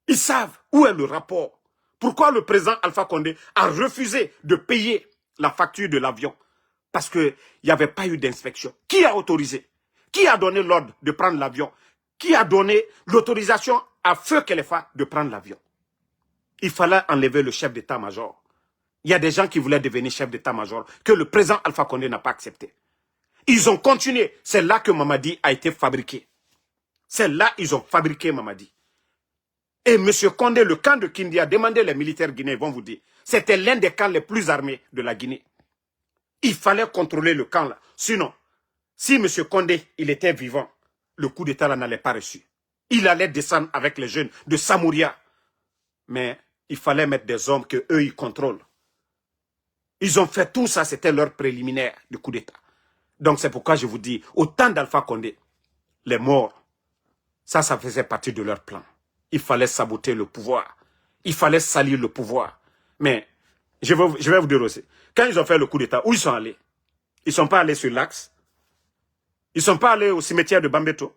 Ils savent où est le rapport. Pourquoi le président Alpha Condé a refusé de payer la facture de l'avion? Parce qu'il n'y avait pas eu d'inspection. Qui a autorisé? Qui a donné l'ordre de prendre l'avion? Qui a donné l'autorisation à Feu Khalifa de prendre l'avion? Il fallait enlever le chef d'état-major. Il y a des gens qui voulaient devenir chef d'état-major que le président Alpha Condé n'a pas accepté. Ils ont continué. C'est là que Mamadi a été fabriqué. C'est là qu'ils ont fabriqué Mamadi. Et M. Condé, le camp de Kindia, demandez les militaires guinéens, ils vont vous dire. C'était l'un des camps les plus armés de la Guinée. Il fallait contrôler le camp là. Sinon, si M. Condé, il était vivant, le coup d'État là n'allait pas reçu. Il allait descendre avec les jeunes de Samouria. Mais il fallait mettre des hommes que eux ils contrôlent. Ils ont fait tout ça, c'était leur préliminaire du coup d'État. Donc c'est pourquoi je vous dis, au temps d'Alpha Condé, les morts, ça faisait partie de leur plan. Il fallait saboter le pouvoir. Il fallait salir le pouvoir. Mais je vais vous dire aussi, quand ils ont fait le coup d'État, où ils sont allés? Ils ne sont pas allés sur l'Axe. Ils ne sont pas allés au cimetière de Bambeto.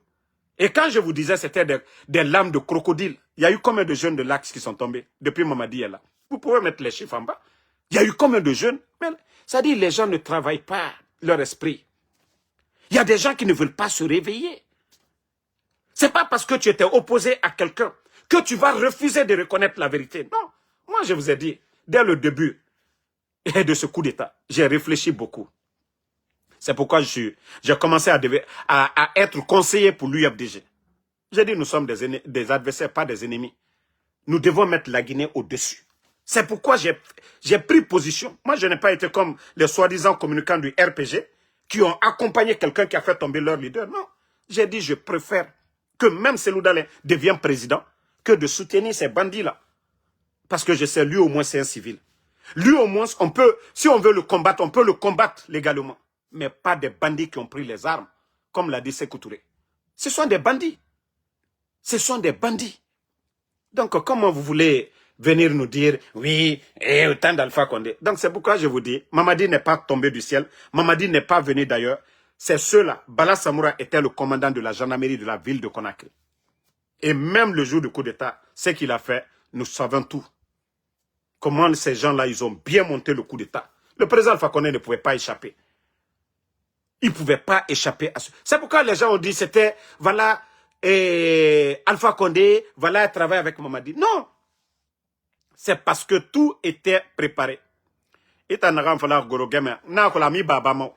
Et quand je vous disais c'était des lames de crocodile, il y a eu combien de jeunes de l'Axe qui sont tombés depuis Mamadi est là? Vous pouvez mettre les chiffres en bas. Il y a eu combien de jeunes? Mais ça dit les gens ne travaillent pas leur esprit. Il y a des gens qui ne veulent pas se réveiller. Ce n'est pas parce que tu étais opposé à quelqu'un que tu vas refuser de reconnaître la vérité. Non. Moi, je vous ai dit, dès le début de ce coup d'État, j'ai réfléchi beaucoup. C'est pourquoi j'ai commencé à être conseiller pour l'UFDG. J'ai dit, nous sommes des adversaires, pas des ennemis. Nous devons mettre la Guinée au-dessus. C'est pourquoi j'ai pris position. Moi, je n'ai pas été comme les soi-disant communicants du RPG qui ont accompagné quelqu'un qui a fait tomber leur leader. Non. J'ai dit, je préfère que même Cellou Dalein devienne président que de soutenir ces bandits-là. Parce que je sais, lui au moins, c'est un civil. Lui au moins, on peut, si on veut le combattre, on peut le combattre légalement. Mais pas des bandits qui ont pris les armes, comme l'a dit Sékou Touré. Ce sont des bandits. Ce sont des bandits. Donc, comment vous voulez venir nous dire, oui, et autant d'Alpha Condé. Donc, c'est pourquoi je vous dis, Mamadi n'est pas tombé du ciel. Mamadi n'est pas venu d'ailleurs. C'est ceux-là. Bala Samoura était le commandant de la gendarmerie de la ville de Conakry. Et même le jour du coup d'État, ce qu'il a fait, nous savons tout. Comment ces gens-là, ils ont bien monté le coup d'État. Le président Alpha Condé ne pouvait pas échapper. Il ne pouvait pas échapper à ce... C'est pourquoi les gens ont dit, c'était, voilà, Alpha Condé, voilà, travaille avec Mamadi. Non. C'est parce que tout était préparé. Et tu as fait la goro game, na ko la mi baba ma.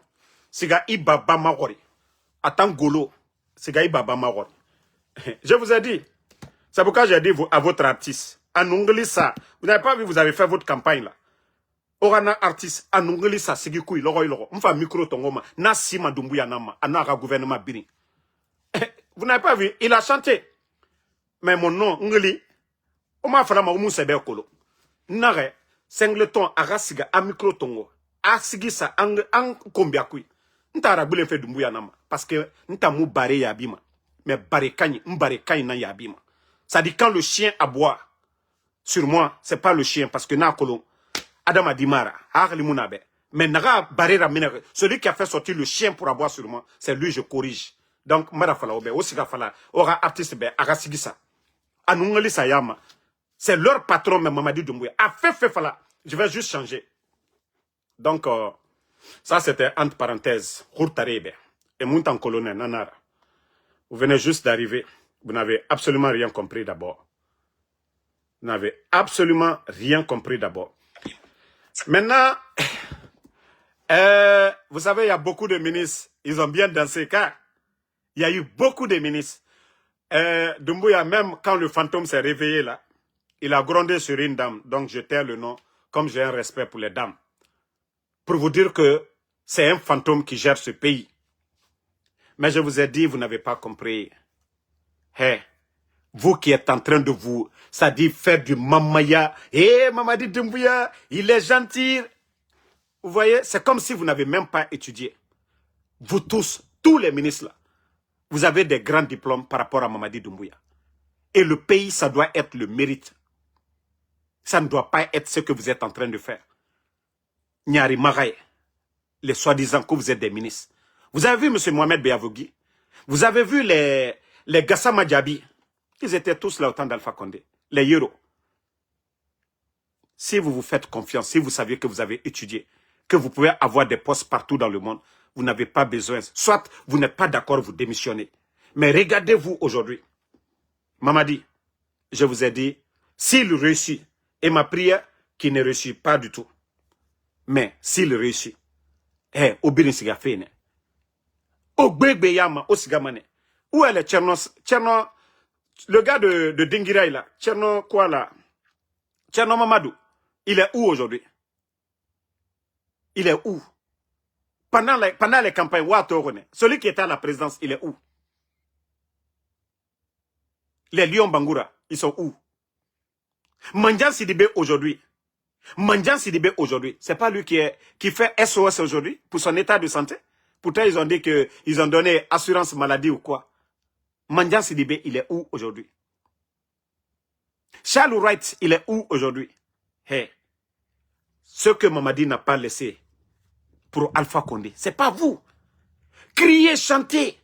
Siga i baba ma gori. Attends golo, siga i baba ma gori. Je vous ai dit, c'est pourquoi j'ai dit à votre artiste, en anglais ça, vous n'avez pas vu, vous avez fait votre campagne là. Orana artiste, en anglais ça, sigi kui, loro. M'fa micro tongoma, na sima Doumbouya nama, anara gouvernement bini. Vous n'avez pas vu, il a chanté. Mais mon nom, ngli, on m'a fait la maumou sebe kolo. Nare, singleton, aga siga, a micro tongo, asigisa ang kombiakui. Nta arabule fait Doumbouya nama. Parce que nta mou baré yabima. Mais baré kani, m'baré kani na yabima. Ça dit quand le chien aboie sur moi, c'est pas le chien parce que na kolon. Adam a dit mara, mais naga barera minere. Celui qui a fait sortir le chien pour aboyer sur moi, c'est lui je corrige. Donc mara fala obe, osiga fala, ora artiste be agasigisa. Anungali sayama. C'est leur patron même Mamadi Doumbouya. A fait fala. Je vais juste changer. Donc ça c'était entre parenthèses, Hourtarebe et Muntan colonel Nanara. Vous venez juste d'arriver, vous n'avez absolument rien compris d'abord. Vous n'avez absolument rien compris d'abord. Maintenant, vous savez, il y a beaucoup de ministres. Ils ont bien dansé car il y a eu beaucoup de ministres. Doumbouya, même quand le fantôme s'est réveillé là, il a grondé sur une dame. Donc je tais le nom, comme j'ai un respect pour les dames. Pour vous dire que c'est un fantôme qui gère ce pays. Mais je vous ai dit, vous n'avez pas compris. Hey, vous qui êtes en train de vous, ça dit faire du mamaya. Mamadi Doumbouya, il est gentil. Vous voyez, c'est comme si vous n'avez même pas étudié. Vous tous les ministres là, vous avez des grands diplômes par rapport à Mamadi Doumbouya. Et le pays, ça doit être le mérite. Ça ne doit pas être ce que vous êtes en train de faire. Nyari Maraye, les soi-disant que vous êtes des ministres. Vous avez vu M. Mohamed Beyavogui? Vous avez vu les Gassama Diaby? Ils étaient tous là au temps d'Alpha Condé. Les héros. Si vous vous faites confiance, si vous saviez que vous avez étudié, que vous pouvez avoir des postes partout dans le monde, vous n'avez pas besoin. Soit vous n'êtes pas d'accord, vous démissionnez. Mais regardez-vous aujourd'hui. Mamadi, je vous ai dit, s'il réussit, et ma prière qui ne réussit pas du tout, mais s'il réussit, Obin Sigafene, Ogbegbe Osigamane, où est le Tcherno, le gars de Dingirai là, Tcherno quoi là, Tcherno Mamadou, il est où aujourd'hui? Il est où? Pendant les campagnes, celui qui était à la présidence, il est où? Les Lions Bangoura, ils sont où? Mandian Sidibé aujourd'hui. Mandian Sidibé aujourd'hui. C'est pas lui qui fait SOS aujourd'hui pour son état de santé. Pourtant, ils ont dit qu'ils ont donné assurance maladie ou quoi. Mandian Sidibé, il est où aujourd'hui? Charles Wright, il est où aujourd'hui? Hey. Ce que Mamadi n'a pas laissé pour Alpha Condé, c'est pas vous. Criez, chantez.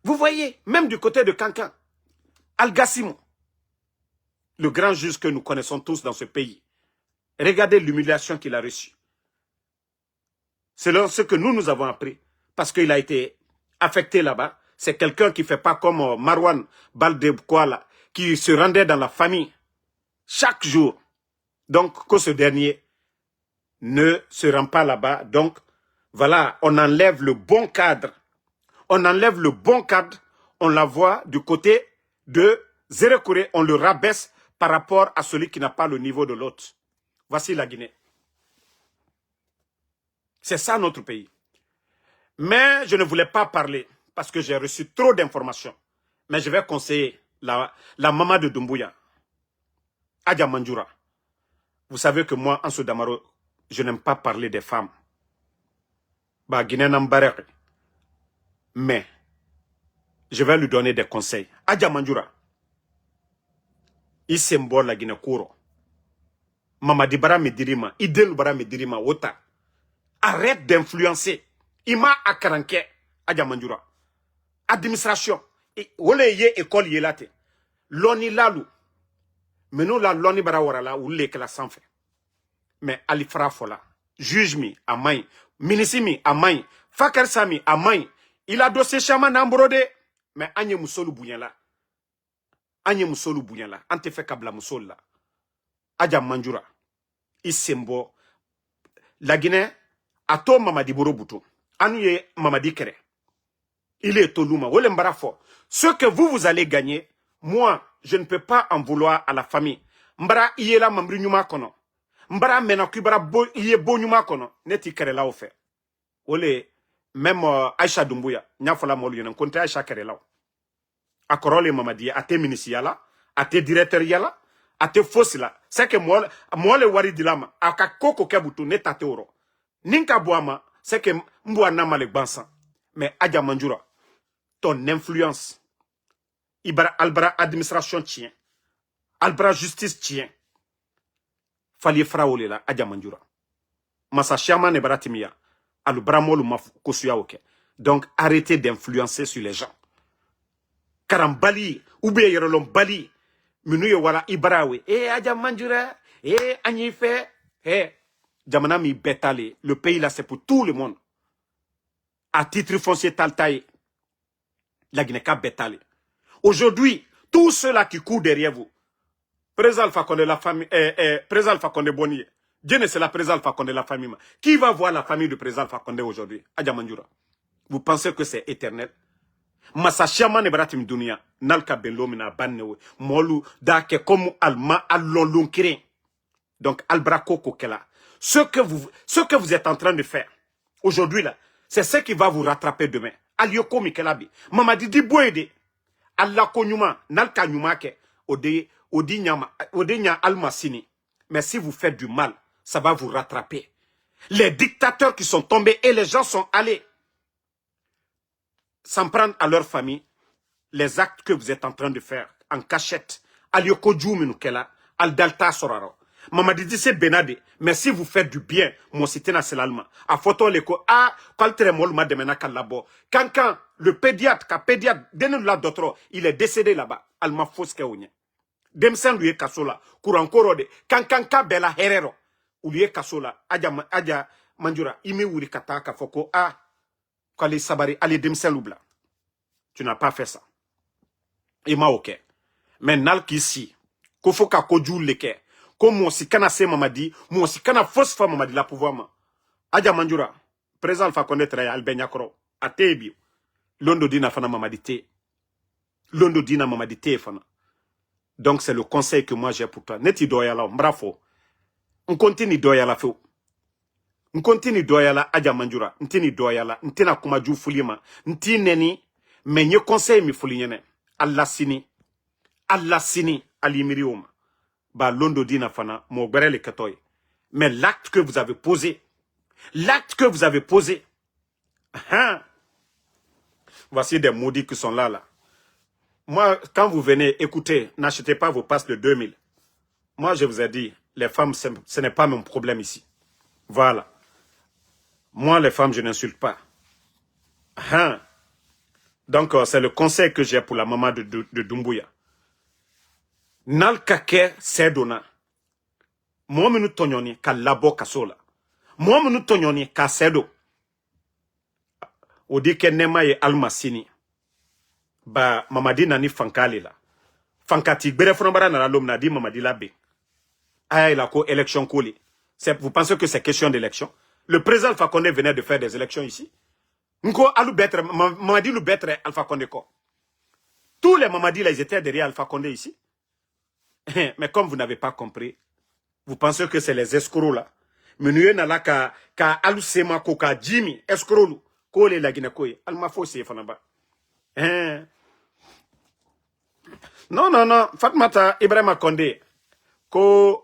Vous voyez, même du côté de Kankan, Al-Gassimo, le grand juge que nous connaissons tous dans ce pays. Regardez l'humiliation qu'il a reçue. Selon ce que nous avons appris, parce qu'il a été affecté là-bas, c'est quelqu'un qui ne fait pas comme Marwan Baldebkwala, qui se rendait dans la famille chaque jour. Donc, que ce dernier ne se rend pas là-bas. Donc, voilà, on enlève le bon cadre. On enlève le bon cadre, on la voit du côté de Zérekouré, on le rabaisse par rapport à celui qui n'a pas le niveau de l'autre. Voici la Guinée. C'est ça notre pays. Mais je ne voulais pas parler parce que j'ai reçu trop d'informations. Mais je vais conseiller la maman de Doumbouya, Adja Manjoura. Vous savez que moi, Ansou Damaro, je n'aime pas parler des femmes. Bah, Guinée n'embarque. Mais, je vais lui donner des conseils. Adja Manjoura. Il symbole la Guinée Kouro. Mamadi Bara Medirima. Idel Bara Medirima. Wota. Arrête d'influencer. Ima Akaranke. Adja Manjoura. Administration. Wole ye école yelate. Loni lalu. Mais nous la loni bara warala ou le que la sans fait. Mais Ali Frafola. Juge mi à main. Minisimi à main. Fakar Sami à main. Il a dossier chaman ambrode. Mais Anye Moussolu Bouyala. Anye Moussolu Bouyala. Ante fait kabla Moussol la. Adja Manjoura. Isembo. La Guinée. Ato Mamadi Borobuto. Anouye Mamadi Kere. Il est Toluma. Ce que vous allez gagner, moi, je ne peux pas en vouloir à la famille. Mbara Iela Mambri Nyuma Kono. Mbara Menakubara Iye Bo Nyuma Kono. Neti Kere la offert. Ole, même Aïcha Doumbouya. Nyafala Molu Yon. Konte Aïcha Kere la. Akorole Mamadi. Ate ministre yala. Ate directeur yala. Ate fausse la. C'est que moi le wari dilama. Aka koko kebutu netate oro. Ninka Boama, c'est que Mbouana Malekbansan. Mais Adja Manjura, ton influence, Albra administration tient, Albra justice tient. Fallait fraouler là, Adja Manjura. Massa Chama ne Baratimia, Alubramol Maf Kosuya Oke. Donc arrêtez d'influencer sur les gens. Karambali, Oubé Yerolom Bali, Minuye Wala Ibrawe, Adja Manjura, Agnife, Jamanami Betale, le pays là c'est pour tout le monde. À titre foncier Taltaï, la Guinée-Cap Betale. Aujourd'hui, tous ceux-là qui courent derrière vous, Président Alpha Condé, la famille, Président Alpha Condé Bonier, Dieu ne c'est la Président Alpha Condé, la famille. Qui va voir la famille du Président Alpha Condé aujourd'hui? Adja Manjura. Vous pensez que c'est éternel? Massa Chama ne Baratim Dunia, Nalka Belomina Bannewe, Molu, Dake comme Alma, Allon donc Albrako Kokela. Ce que vous êtes en train de faire aujourd'hui là, c'est ce qui va vous rattraper demain. Alioko Mikelabi, Mamadi di Boede, Allah Konyuma, Nalka Nyumake, Odinya Almasini. Mais si vous faites du mal, ça va vous rattraper. Les dictateurs qui sont tombés et les gens sont allés s'en prendre à leur famille, les actes que vous êtes en train de faire en cachette. Alioko Djouminukela, Aldalta Soraro. Mamadi dit c'est Benade, mais si vous faites du bien, mon cité c'est l'allemand. À photo l'écho, quand le pédiatre, la d'autre, il est décédé là-bas, Alma Foskeounye. Demsen lui est Kassola, Kourankoro de, Kankanka Bella Herrero, ou lui est Kassola, Adja Manjura, Imi Wuri Kataka Foko, Kali Sabari, allez Demsen Loubla. Tu n'as pas fait ça. Ima ok. Mais Nalk ici, Kofoka Kodjou Leke, comme mon si kana se mamadi, mon si kana force fa mamadi la pouvoir ma. Adja Manjura, président Alpha Condé traye Albeniakoro, a tebi. Londo dina fana mamadi te. Londo dina mamadi te fana. Donc c'est le conseil que moi j'ai pour toi. Neti doyala, bravo. On continue doyala feu. On continue doyala Adja Manjura. Ntini doyala, ntina kumaju fulima. Ntineni, mais nye conseil mi fulinyene. Allah sini, alimirioma. Ba londo dina fana, mo le katoy. Mais l'acte que vous avez posé, voici des maudits qui sont là. Moi, quand vous venez, écoutez, n'achetez pas vos passes de 2000. Moi, je vous ai dit, les femmes, ce n'est pas mon problème ici. Voilà. Moi, les femmes, je n'insulte pas. Donc, c'est le conseil que j'ai pour la maman de Doumbouya. Nalkake sedona. Moi, menu tonyoni ka labo kasola. Moi, menu tonyoni ka sedo. Odi ke nema ye almasini. Ba mamadi nani fankali la. Fankati bere fronbara na l'homme na di mamadi la be. Aïe la ko élection koli. Vous pensez que c'est question d'élection? Le président Alpha Condé venait de faire des élections ici. Nko alu betre, mamadi lu betre Alpha Condé ko. Tous les mamadi là, ils étaient derrière Alpha Condé ici. Mais comme vous n'avez pas compris, vous pensez que c'est les escrocs là. Menuye na la ka alusema ko ka Jimmy escroc ko le la Guinée alma fosé fanaba. Non, Fatmata Ibrahima Condé, que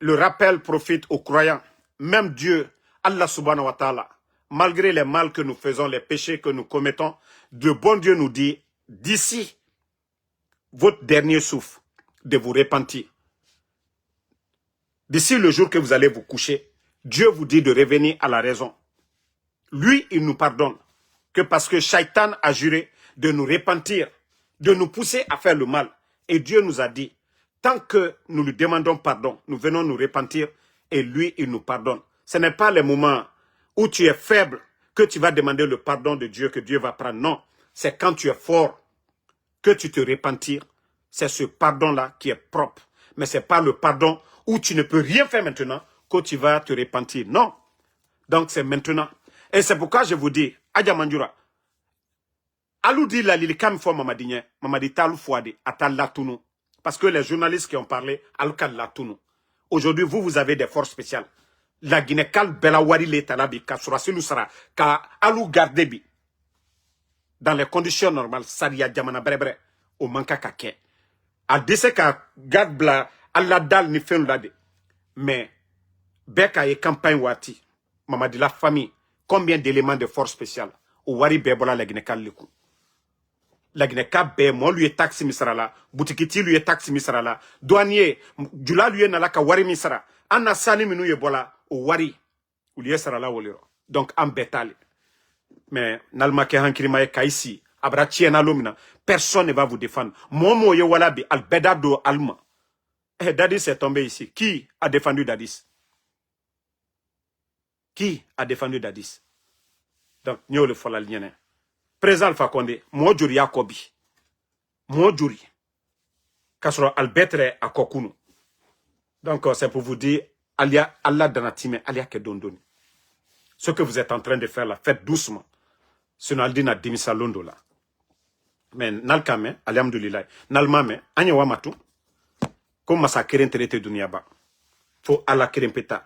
le rappel profite aux croyants. Même Dieu, Allah subhanahu wa ta'ala, malgré les mal que nous faisons, les péchés que nous commettons, de bon Dieu nous dit, d'ici votre dernier souffle, de vous repentir. D'ici le jour que vous allez vous coucher, Dieu vous dit de revenir à la raison. Lui, il nous pardonne. Que parce que Shaitan a juré de nous repentir, de nous pousser à faire le mal. Et Dieu nous a dit, tant que nous lui demandons pardon, nous venons nous repentir et lui, il nous pardonne. Ce n'est pas le moment où tu es faible que tu vas demander le pardon de Dieu, que Dieu va prendre. Non, c'est quand tu es fort que tu te repentir. C'est ce pardon-là qui est propre. Mais ce n'est pas le pardon où tu ne peux rien faire maintenant que tu vas te repentir. Non. Donc c'est maintenant. Et c'est pourquoi je vous dis, Adja Manjura, alou di la lilikam fo mamadi talu fouade, atal latounou. Parce que les journalistes qui ont parlé, alukal latounou. Aujourd'hui, vous avez des forces spéciales. La Guinée kal belawari le talabi, ka surasilu sara, ka alou gardebi. Dans les conditions normales, saria jamana brebre, au manka kake. A dese ka garde bla, alla dal ni fen lade. Mais, beka ye campagne wati. Mamadi, la famille, combien d'éléments de force spéciale? Au wari bebola la Guinée Kalikou. La Guinée Kabé, moi lui est taxi misrala, Boutikiti lui est taxi misrala, douanier, Djula lui est nalaka wari misra, Anna Sani minou yebola, au wari, ou lui est sarala wolero. Donc, en bétal. Mais, Nalma ke hankirimaye kaisi, Abrachi en alumina, personne ne va vous défendre. Momo yewalabi, albedado alma. Eh, Dadis est tombé ici. Qui a défendu Dadis? Qui a défendu Dadis? Donc, nous le fola lienne. Président Alpha Condé, moi juri Yakobi. Moi juri. Kasro albetre a kokunu. Donc, c'est pour vous dire, alia Allah danatime, alia ke dondoni. Ce que vous êtes en train de faire là, faites doucement. Sinon, aldina dimisa londo là. Mais, nalkame, alhamdulillah, nalmame, anya wamatu, comme massacrer traité dunyaba. Faut ala kerempeta.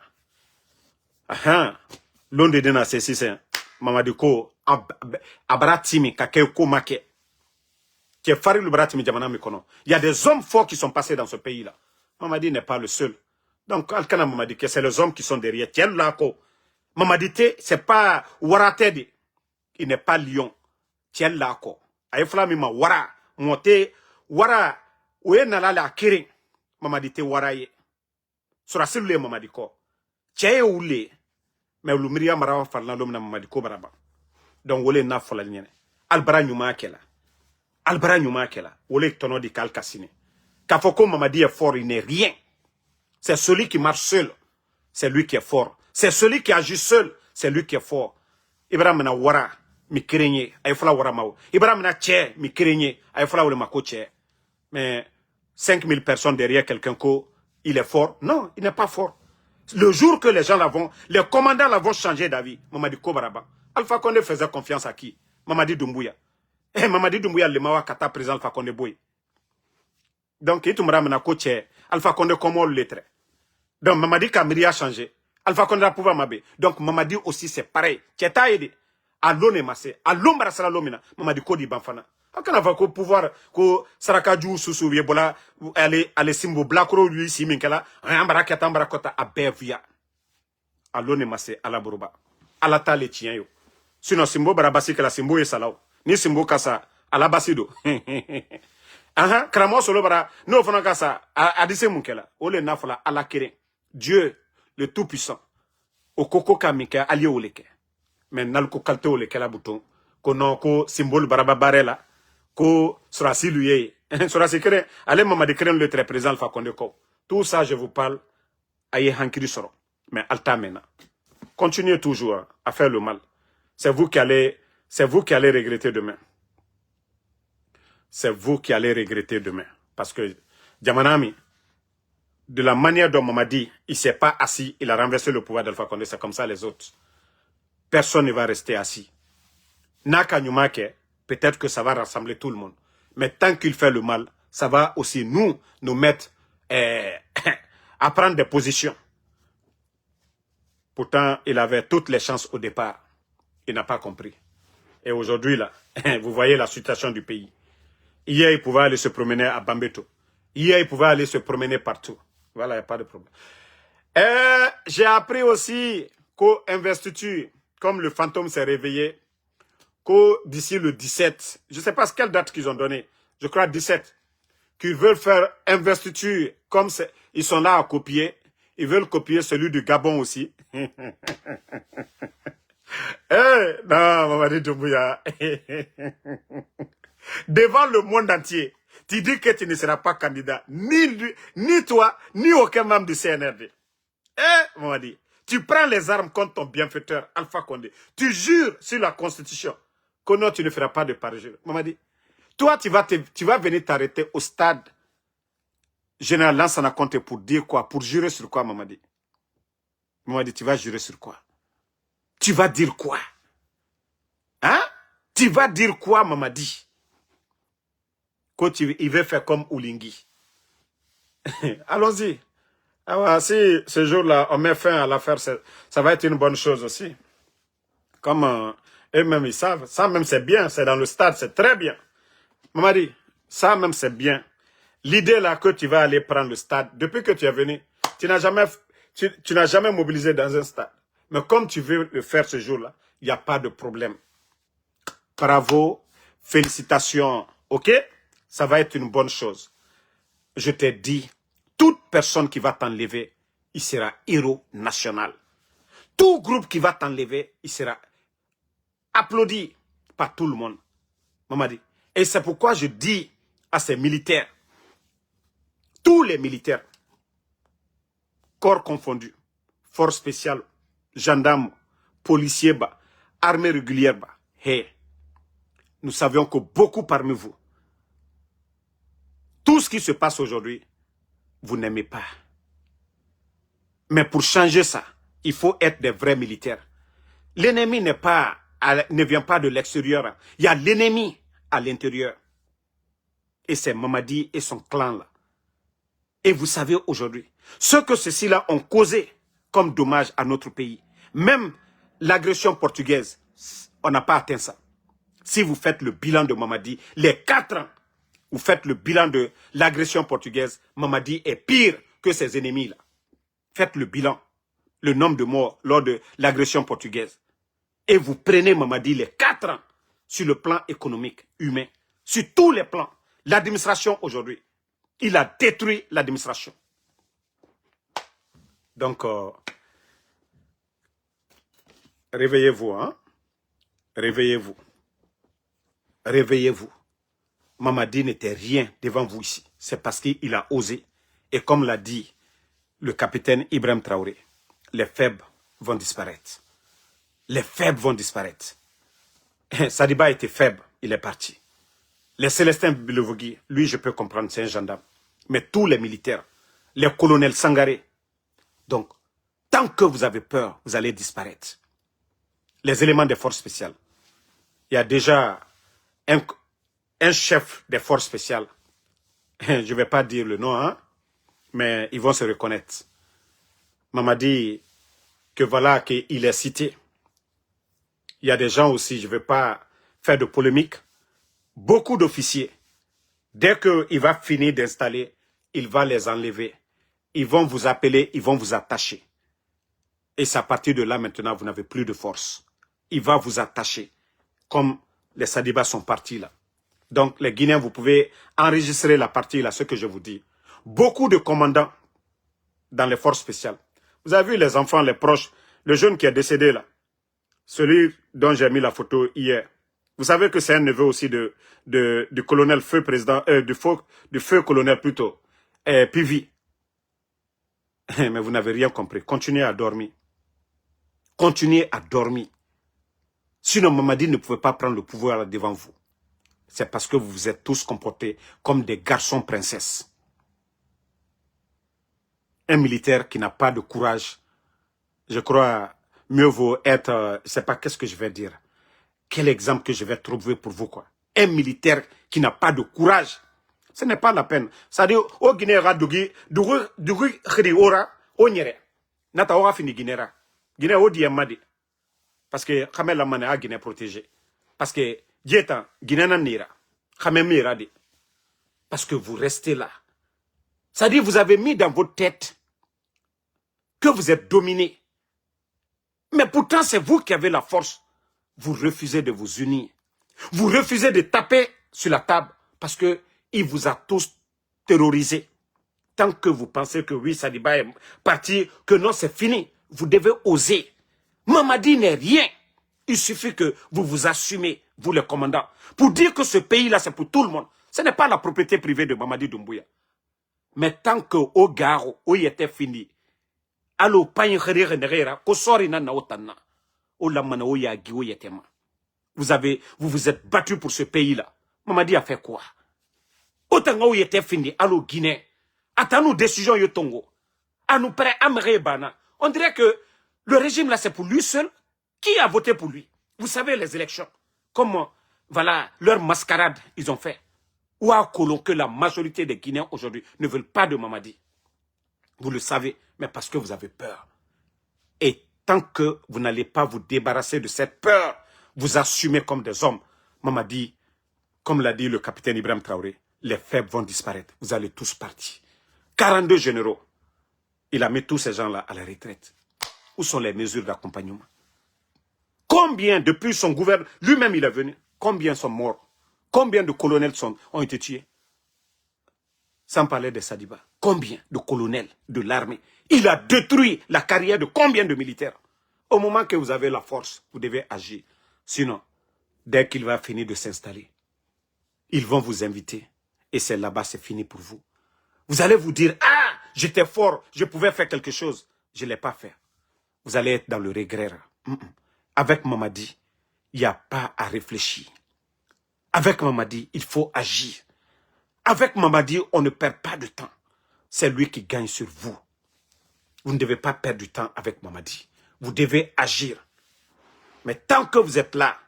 Aha, londo dena c'est Mamadi ko abaratimi kake ko make. Qui est Farid le Baratimi Djamana Mikono. Il y a des hommes forts qui sont passés dans ce pays-là. Mamadi n'est pas le seul. Donc, Alkana Mamadi, que c'est les hommes qui sont derrière. Tiens là, ko. Mamadi, c'est pas Waratedi. Il n'est pas lion. Tiens là, ko. Aïfla mima Wara. Mote, Wara. Oué nalala akirin. Mamadi te Waraye. Sura silule Mamadi ko. Tiens oule. Mais l'umria marawa falna l'omna Mamadi ko baraba. Donc, wole na fola nyene. Albara nyuma kela. Albara nyuma kela. Wole tono di kalkasine. Kafoko Mamadi est fort, il n'est rien. C'est celui qui marche seul. C'est lui qui est fort. C'est celui qui agit seul. C'est lui qui est fort. Ibrahim na wara. Mi kerenye. Aïfla wara mao. Ibrahim na tche. Mi kerenye. Aïfla wale mako tche. Mais 5000 personnes derrière quelqu'un ko, il est fort. Non, il n'est pas fort. Le jour que les gens l'avont, les commandants l'avont changé d'avis. Mamadi Kobaraba. Alpha Condé faisait confiance à qui? Mamadi Doumbouya. Eh, Mamadi Doumbouya, le Mawa Kata, président Alpha Condé Boy. Donc, il m'a ramené à côté. Alpha Condé, comment le lettre? Donc, Mamadi Kamiri a changé. Alpha Condé a pouvoir m'aber. Donc, Mamadi aussi, c'est pareil. Tcheta aidé. À l'one massé. À l'ombre à l'omina. Mamadi Kodi Banfana. Quand on va pouvoir, que Sarakaju, Soussou, Yebola, aller Simbo, Blakro, lui, Siminkela, Ambarakata, Ambarakota, à Bevia. À l'one massé, à la Boruba. À la tale tien yo. Sinon, Simbo, Barabasi, que la Simbo est salao. Ni Simbo Kassa, à la Basido. Aha, Kramo solo bara, no fona Kassa, à Disse Munkela. Ole Nafala, à la Kere. Dieu, le Tout-Puissant. Au Koko Kamika, allié au leke. Mais Nalko Kalte au leke la bouton. Konon, ko symbole Barababarela. Ko Surasi lui Surasi Kere, allez Mamadi Keren le très présent Alpha Condé ko. Tout ça, je vous parle, aye hankiri soro. Mais alta mena. Continuez toujours à faire le mal. C'est vous qui allez regretter demain. C'est vous qui allez regretter demain. Parce que Djamanami, de la manière dont Mamadi, il ne s'est pas assis, il a renversé le pouvoir d'Alpha Condé, c'est comme ça les autres. Personne ne va rester assis. Naka Nyumake, peut-être que ça va rassembler tout le monde. Mais tant qu'il fait le mal, ça va aussi nous mettre à prendre des positions. Pourtant, il avait toutes les chances au départ. Il n'a pas compris. Et aujourd'hui, là, vous voyez la situation du pays. Hier, il pouvait aller se promener à Bambeto. Hier, il pouvait aller se promener partout. Voilà, il n'y a pas de problème. J'ai appris aussi qu'au investiture, comme le fantôme s'est réveillé, qu'au d'ici le 17, je ne sais pas quelle date qu'ils ont donné, je crois 17, qu'ils veulent faire investiture, comme ils sont là à copier, ils veulent copier celui du Gabon aussi. Non, Mamadi Doumbouya. Devant le monde entier, tu dis que tu ne seras pas candidat, ni toi, ni aucun membre du CNRD. Mamadi, tu prends les armes contre ton bienfaiteur, Alpha Condé. Tu jures sur la Constitution que non, tu ne feras pas de parjure. Mamadi, toi, tu vas venir t'arrêter au stade général Lansana Conté pour dire quoi? Pour jurer sur quoi, Mamadi? Mamadi, tu vas jurer sur quoi? Tu vas dire quoi? Hein? Tu vas dire quoi, Mamadi? Quand il veut faire comme Oulingi. Allons-y. Alors, si ce jour-là, on met fin à l'affaire, ça va être une bonne chose aussi. Comme eux-mêmes, ils savent. Ça même, c'est bien. C'est dans le stade, c'est très bien. Mamadi, ça même, c'est bien. L'idée là que tu vas aller prendre le stade, depuis que tu es venu, tu n'as jamais mobilisé dans un stade. Mais comme tu veux le faire ce jour-là, il n'y a pas de problème. Bravo, félicitations, ok? Ça va être une bonne chose. Je t'ai dit, toute personne qui va t'enlever, il sera héros national. Tout groupe qui va t'enlever, il sera applaudi par tout le monde. Mamadi. Et c'est pourquoi je dis à ces militaires, tous les militaires, corps confondus, forces spéciales, gendarmes, policiers, armée régulière, hey, nous savions que beaucoup parmi vous, tout ce qui se passe aujourd'hui, vous n'aimez pas. Mais pour changer ça, il faut être des vrais militaires. L'ennemi ne vient pas de l'extérieur. Il y a l'ennemi à l'intérieur. Et c'est Mamadi et son clan là. Et vous savez aujourd'hui, ce que ceux-ci-là ont causé comme dommage à notre pays, même l'agression portugaise, on n'a pas atteint ça. Si vous faites le bilan de Mamadi, les 4 ans, vous faites le bilan de l'agression portugaise, Mamadi est pire que ses ennemis là. Faites le bilan, le nombre de morts lors de l'agression portugaise. Et vous prenez Mamadi les 4 ans sur le plan économique, humain, sur tous les plans. L'administration aujourd'hui, il a détruit l'administration. Donc, réveillez-vous, hein? Réveillez-vous. Réveillez-vous. Mamadi n'était rien devant vous ici. C'est parce qu'il a osé. Et comme l'a dit le capitaine Ibrahim Traoré, les faibles vont disparaître. Les faibles vont disparaître. Sadiba était faible, il est parti. Les Célestins Bilevogui, lui je peux comprendre, c'est un gendarme. Mais tous les militaires, les colonels Sangaré. Donc, tant que vous avez peur, vous allez disparaître. Les éléments des forces spéciales. Il y a déjà un chef des forces spéciales. Je ne vais pas dire le nom, hein, mais ils vont se reconnaître. Mamadi, que voilà, qu'il est cité. Il y a des gens aussi, je ne vais pas faire de polémique. Beaucoup d'officiers, dès qu'il va finir d'installer, il va les enlever. Ils vont vous appeler, ils vont vous attacher. Et c'est à partir de là, maintenant, vous n'avez plus de force. Il va vous attacher. Comme les Sadibas sont partis là. Donc, les Guinéens, vous pouvez enregistrer la partie là, ce que je vous dis. Beaucoup de commandants dans les forces spéciales. Vous avez vu les enfants, les proches, le jeune qui est décédé là. Celui dont j'ai mis la photo hier. Vous savez que c'est un neveu aussi du colonel feu président, du feu colonel plutôt, Pivi. Mais vous n'avez rien compris. Continuez à dormir. Continuez à dormir. Sinon, Mamadi ne pouvait pas prendre le pouvoir devant vous. C'est parce que vous vous êtes tous comportés comme des garçons princesses. Un militaire qui n'a pas de courage, je crois, mieux vaut être, je ne sais pas qu'est-ce que je vais dire. Quel exemple que je vais trouver pour vous, quoi. Un militaire qui n'a pas de courage, ce n'est pas la peine. C'est-à-dire, au Guinée, Dugu Khri Ora, au Nyere. Nata Ora fini Guinée. Guinée, au Diamadi. Parce que Khamel Lamane a Guinée protégée. Parce que Djeta, Guinée Nira. Khamel Miradi. Parce que vous restez là. C'est-à-dire, vous avez mis dans votre tête que vous êtes dominé. Mais pourtant, c'est vous qui avez la force. Vous refusez de vous unir. Vous refusez de taper sur la table parce qu'il vous a tous terrorisé. Tant que vous pensez que oui, Sadiba est parti, que non, c'est fini. Vous devez oser. Mamadi n'est rien. Il suffit que vous vous assumez, vous les commandants, pour dire que ce pays-là, c'est pour tout le monde. Ce n'est pas la propriété privée de Mamadi Doumbouya. Mais tant que au garo, où il était fini, allo pagne khere nera, ko sori na otana. Vous vous êtes battu pour ce pays-là. Mamadi a fait quoi? Autant où il était fini, allo Guinée. Attends nos décisions yotongo. À nous prêts bana. On dirait que le régime là c'est pour lui seul. Qui a voté pour lui? Vous savez les élections. Comment, voilà, leur mascarade ils ont fait. Ou à Colon que la majorité des Guinéens aujourd'hui ne veulent pas de Mamadi. Vous le savez, mais parce que vous avez peur. Et tant que vous n'allez pas vous débarrasser de cette peur, vous assumez comme des hommes. Mamadi, comme l'a dit le capitaine Ibrahim Traoré, les faibles vont disparaître. Vous allez tous partir. 42 généraux. Il a mis tous ces gens-là à la retraite. Où sont les mesures d'accompagnement? Combien, depuis son gouvernement, lui-même il est venu, combien sont morts? Combien de colonels ont été tués? Sans parler de Sadiba. Combien de colonels de l'armée? Il a détruit la carrière de combien de militaires? Au moment que vous avez la force, vous devez agir. Sinon, dès qu'il va finir de s'installer, ils vont vous inviter. Et c'est là-bas, c'est fini pour vous. Vous allez vous dire, ah, j'étais fort, je pouvais faire quelque chose. Je ne l'ai pas fait. Vous allez être dans le regret. Avec Mamadi, il n'y a pas à réfléchir. Avec Mamadi, il faut agir. Avec Mamadi, on ne perd pas de temps. C'est lui qui gagne sur vous. Vous ne devez pas perdre du temps avec Mamadi. Vous devez agir. Mais tant que vous êtes là,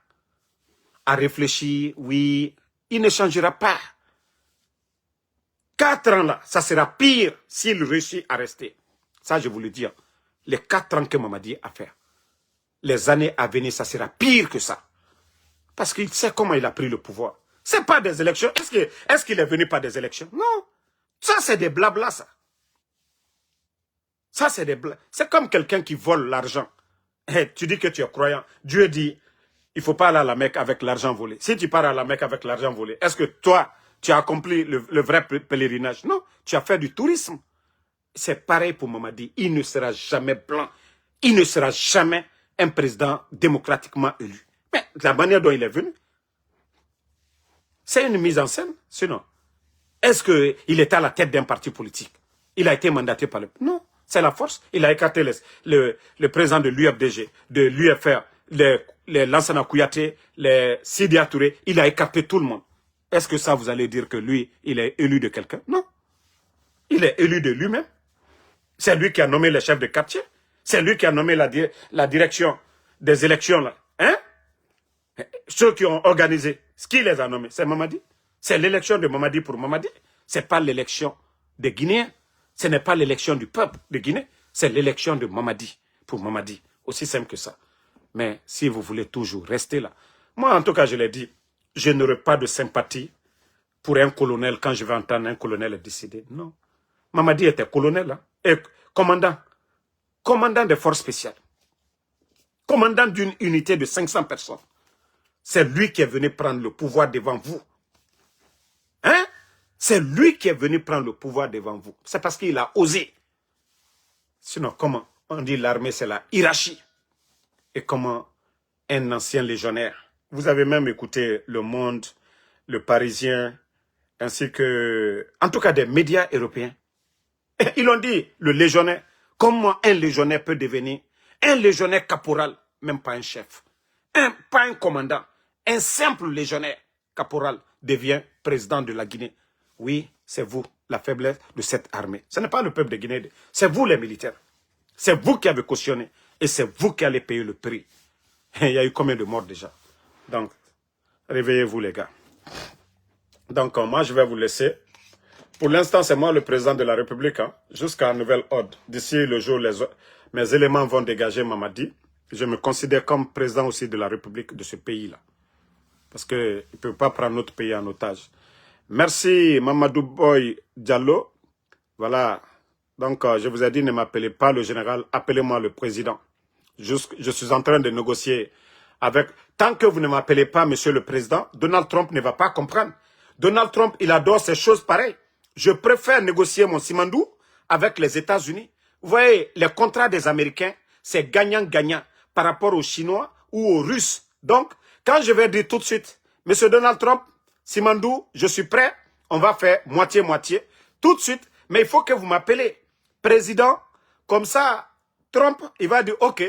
à réfléchir, oui, il ne changera pas. 4 ans là, ça sera pire s'il réussit à rester. Ça, je vous le dis. Les 4 ans que Mamadi a fait. Les années à venir, ça sera pire que ça. Parce qu'il sait comment il a pris le pouvoir. Ce n'est pas des élections. Est-ce qu'il est venu par des élections? Non. Ça, c'est des blabla, ça. Ça, c'est des blabla. C'est comme quelqu'un qui vole l'argent. Hey, tu dis que tu es croyant. Dieu dit, il ne faut pas aller à la Mecque avec l'argent volé. Si tu pars à la Mecque avec l'argent volé, est-ce que toi, tu as accompli le vrai pèlerinage? Non, tu as fait du tourisme. C'est pareil pour Mamadi. Il ne sera jamais blanc. Il ne sera jamais un président démocratiquement élu. Mais la manière dont il est venu, c'est une mise en scène. Sinon, est-ce qu'il était à la tête d'un parti politique? Il a été mandaté par le... Non, c'est la force. Il a écarté le président de l'UFDG, de l'UFR, les Lansana Kouyaté, les Sidia Touré. Il a écarté tout le monde. Est-ce que ça, vous allez dire que lui, il est élu de quelqu'un? Non. Il est élu de lui-même. C'est lui qui a nommé les chefs de quartier. C'est lui qui a nommé la direction des élections. Là. Hein? Ceux qui ont organisé, ce qui les a nommés, c'est Mamadi. C'est l'élection de Mamadi pour Mamadi. Ce n'est pas l'élection des Guinéens. Ce n'est pas l'élection du peuple de Guinée. C'est l'élection de Mamadi pour Mamadi. Aussi simple que ça. Mais si vous voulez toujours rester là, moi en tout cas je l'ai dit, je n'aurai pas de sympathie pour un colonel quand je vais entendre un colonel décider. Non. Mamadi était colonel hein, et commandant. Commandant des forces spéciales. Commandant d'une unité de 500 personnes. C'est lui qui est venu prendre le pouvoir devant vous. Hein? C'est lui qui est venu prendre le pouvoir devant vous. C'est parce qu'il a osé. Sinon, comment? On dit l'armée, c'est la hiérarchie. Et comment un ancien légionnaire. Vous avez même écouté Le Monde, Le Parisien, ainsi que, en tout cas, des médias européens. Ils ont dit, le légionnaire, comment un légionnaire peut devenir un légionnaire caporal, même pas un chef, pas un commandant, un simple légionnaire caporal devient président de la Guinée. Oui, c'est vous, la faiblesse de cette armée. Ce n'est pas le peuple de Guinée, c'est vous les militaires. C'est vous qui avez cautionné et c'est vous qui allez payer le prix. Il y a eu combien de morts déjà? Donc, réveillez-vous les gars. Donc, moi, je vais vous laisser. Pour l'instant, c'est moi le président de la République, hein, jusqu'à nouvel ordre. D'ici le jour où mes éléments vont dégager Mamadi, je me considère comme président aussi de la République de ce pays-là. Parce qu'il ne peut pas prendre notre pays en otage. Merci Mamadou Boy Diallo. Voilà. Donc, je vous ai dit, ne m'appelez pas le général, appelez-moi le président. Je suis en train de négocier avec... Tant que vous ne m'appelez pas monsieur le président, Donald Trump ne va pas comprendre. Donald Trump, il adore ces choses pareilles. Je préfère négocier mon Simandou avec les États-Unis. Vous voyez, les contrats des Américains, c'est gagnant-gagnant par rapport aux Chinois ou aux Russes. Donc, quand je vais dire tout de suite, monsieur Donald Trump, Simandou, je suis prêt, on va faire moitié-moitié, tout de suite, mais il faut que vous m'appelez président. Comme ça, Trump, il va dire, ok,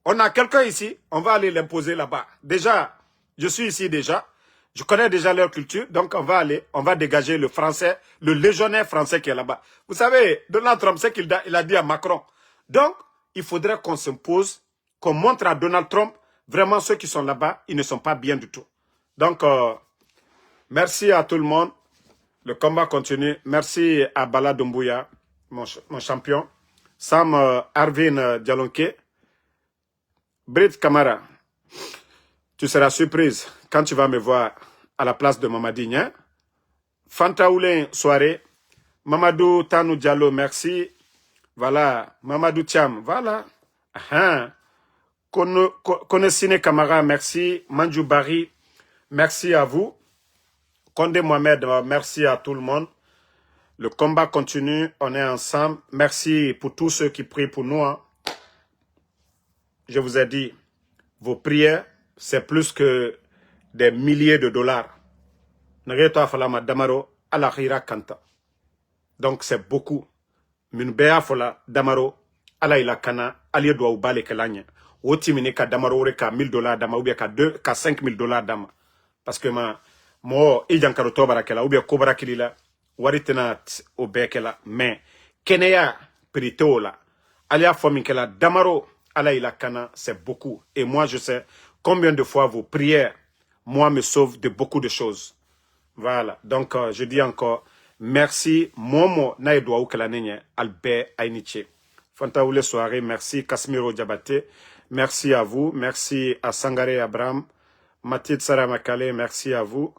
on a quelqu'un ici, on va aller l'imposer là-bas. Déjà, je suis ici déjà. Je connais déjà leur culture, donc on va dégager le français, le légionnaire français qui est là-bas. Vous savez, Donald Trump, c'est qu'il a dit à Macron. Donc, il faudrait qu'on s'impose, qu'on montre à Donald Trump, vraiment ceux qui sont là-bas, ils ne sont pas bien du tout. Donc, merci à tout le monde. Le combat continue. Merci à Bala Doumbouya, mon champion. Sam Arvin Dialonke. Britt Kamara. Tu seras surprise quand tu vas me voir à la place de Mamadi Nia. Fanta Oulin, soirée. Mamadou Tanou Diallo, merci. Voilà. Mamadou Thiam, voilà. Konesine Kamara, merci. Manjou Bari, merci à vous. Condé Mohamed, merci à tout le monde. Le combat continue, on est ensemble. Merci pour tous ceux qui prient pour nous. Hein. Je vous ai dit, vos prières, c'est plus que des milliers de dollars. Donc c'est beaucoup. Minbea fola damaro, ala ila kana, ali doit ubale kelanya. Otimine ka damaro ka $1000 dama, ou bien ka $5000 dama. Parce que mo ijankaro tobara kela, ou bien kobara kilila, waritena obekela. Mais, keneya peritola, alia fomikela damaro, ala ila kana, c'est beaucoup. Et moi je sais combien de fois vos prières, moi me sauvent de beaucoup de choses. Voilà, donc je dis encore, merci, Momo Naïdoua Oukelanenye, Albert Ainiche. Fantaoule soirée, merci, Kasmiro Diabaté, merci à vous, merci à Sangare Abraham, Mathilde Saramakale, merci à vous,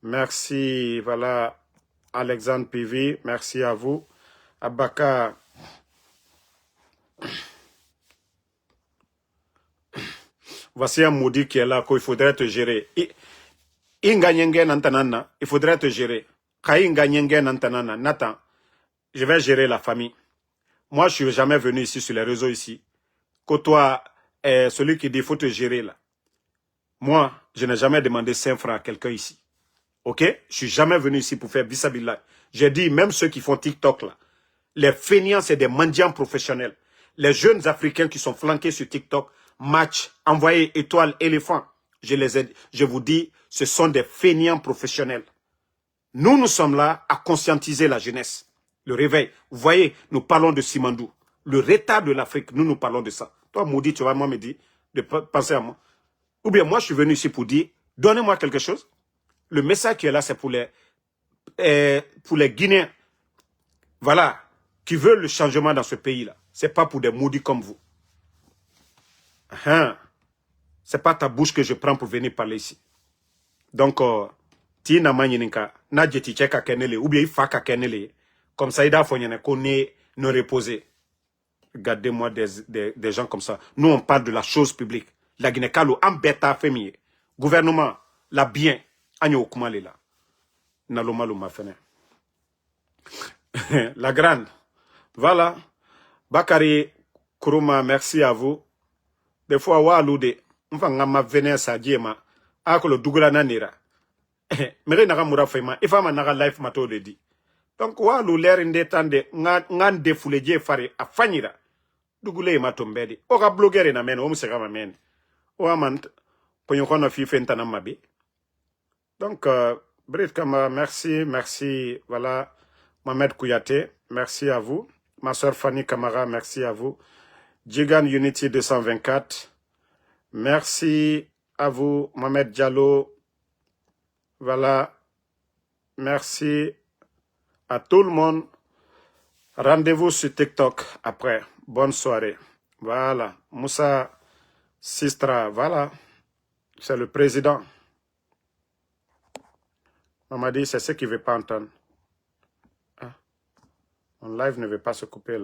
merci, voilà, Alexandre Pivi, merci à vous, Abaka, voici un maudit qui est là, qu'il faudrait te gérer. Nantanana, il faudrait te gérer. Nantanana, Nathan, je vais gérer la famille. Moi, je suis jamais venu ici sur les réseaux ici. Que toi, celui qui dit il faut te gérer là. Moi, je n'ai jamais demandé 5 francs à quelqu'un ici. Ok? Je suis jamais venu ici pour faire bissabillah. J'ai dit, même ceux qui font TikTok là, les feignants, c'est des mendiants professionnels. Les jeunes Africains qui sont flanqués sur TikTok, match, envoyés étoiles, éléphants. Je vous dis, ce sont des feignants professionnels. Nous sommes là à conscientiser la jeunesse. Le réveil. Vous voyez, nous parlons de Simandou. Le retard de l'Afrique, nous parlons de ça. Toi, maudit, tu vas moi me dire de penser à moi. Ou bien moi, je suis venu ici pour dire, donnez-moi quelque chose. Le message qui est là, c'est pour les Guinéens. Voilà, qui veulent le changement dans ce pays-là. C'est pas pour des maudits comme vous. C'est pas ta bouche que je prends pour venir parler ici. Donc, ti na manyininka, na jeti cheka kenele, ou bien il fa ka kenele. Comme ça, il a fallu qu'on ait nous reposer. Regardez-moi des gens comme ça. Nous, on parle de la chose publique. La Guinée-Kalo, en bêta féminin. Gouvernement, la bien, agno kumale là. Nalomalu ma fene. La grande. Voilà. Bakari Kuruma, merci à vous. Des fois, wa alude. Enfin, ma venir sa diema. Akolo dugula nanira. Mere naga mura fema. Ifa ma naga life mato de di. Donc, wa alu l'air indétende. Ngan defoule die fare a fanyira. Dugule ma tombedi. Oka blogueur na men. Omu sega ma men. Oa man. Ponyokona fi fentana mabi. Donc, Brit Kama, merci, merci. Voilà. Mohamed Kouyaté, merci à vous. Ma soeur Fanny Kamara, merci à vous. Jigan Unity 224, merci à vous. Mohamed Diallo, voilà. Merci à tout le monde. Rendez-vous sur TikTok après. Bonne soirée. Voilà. Moussa Sistra, voilà. C'est le président. On m'a dit, c'est ce qu'il ne veut pas entendre. Mon live ne veut pas se couper là.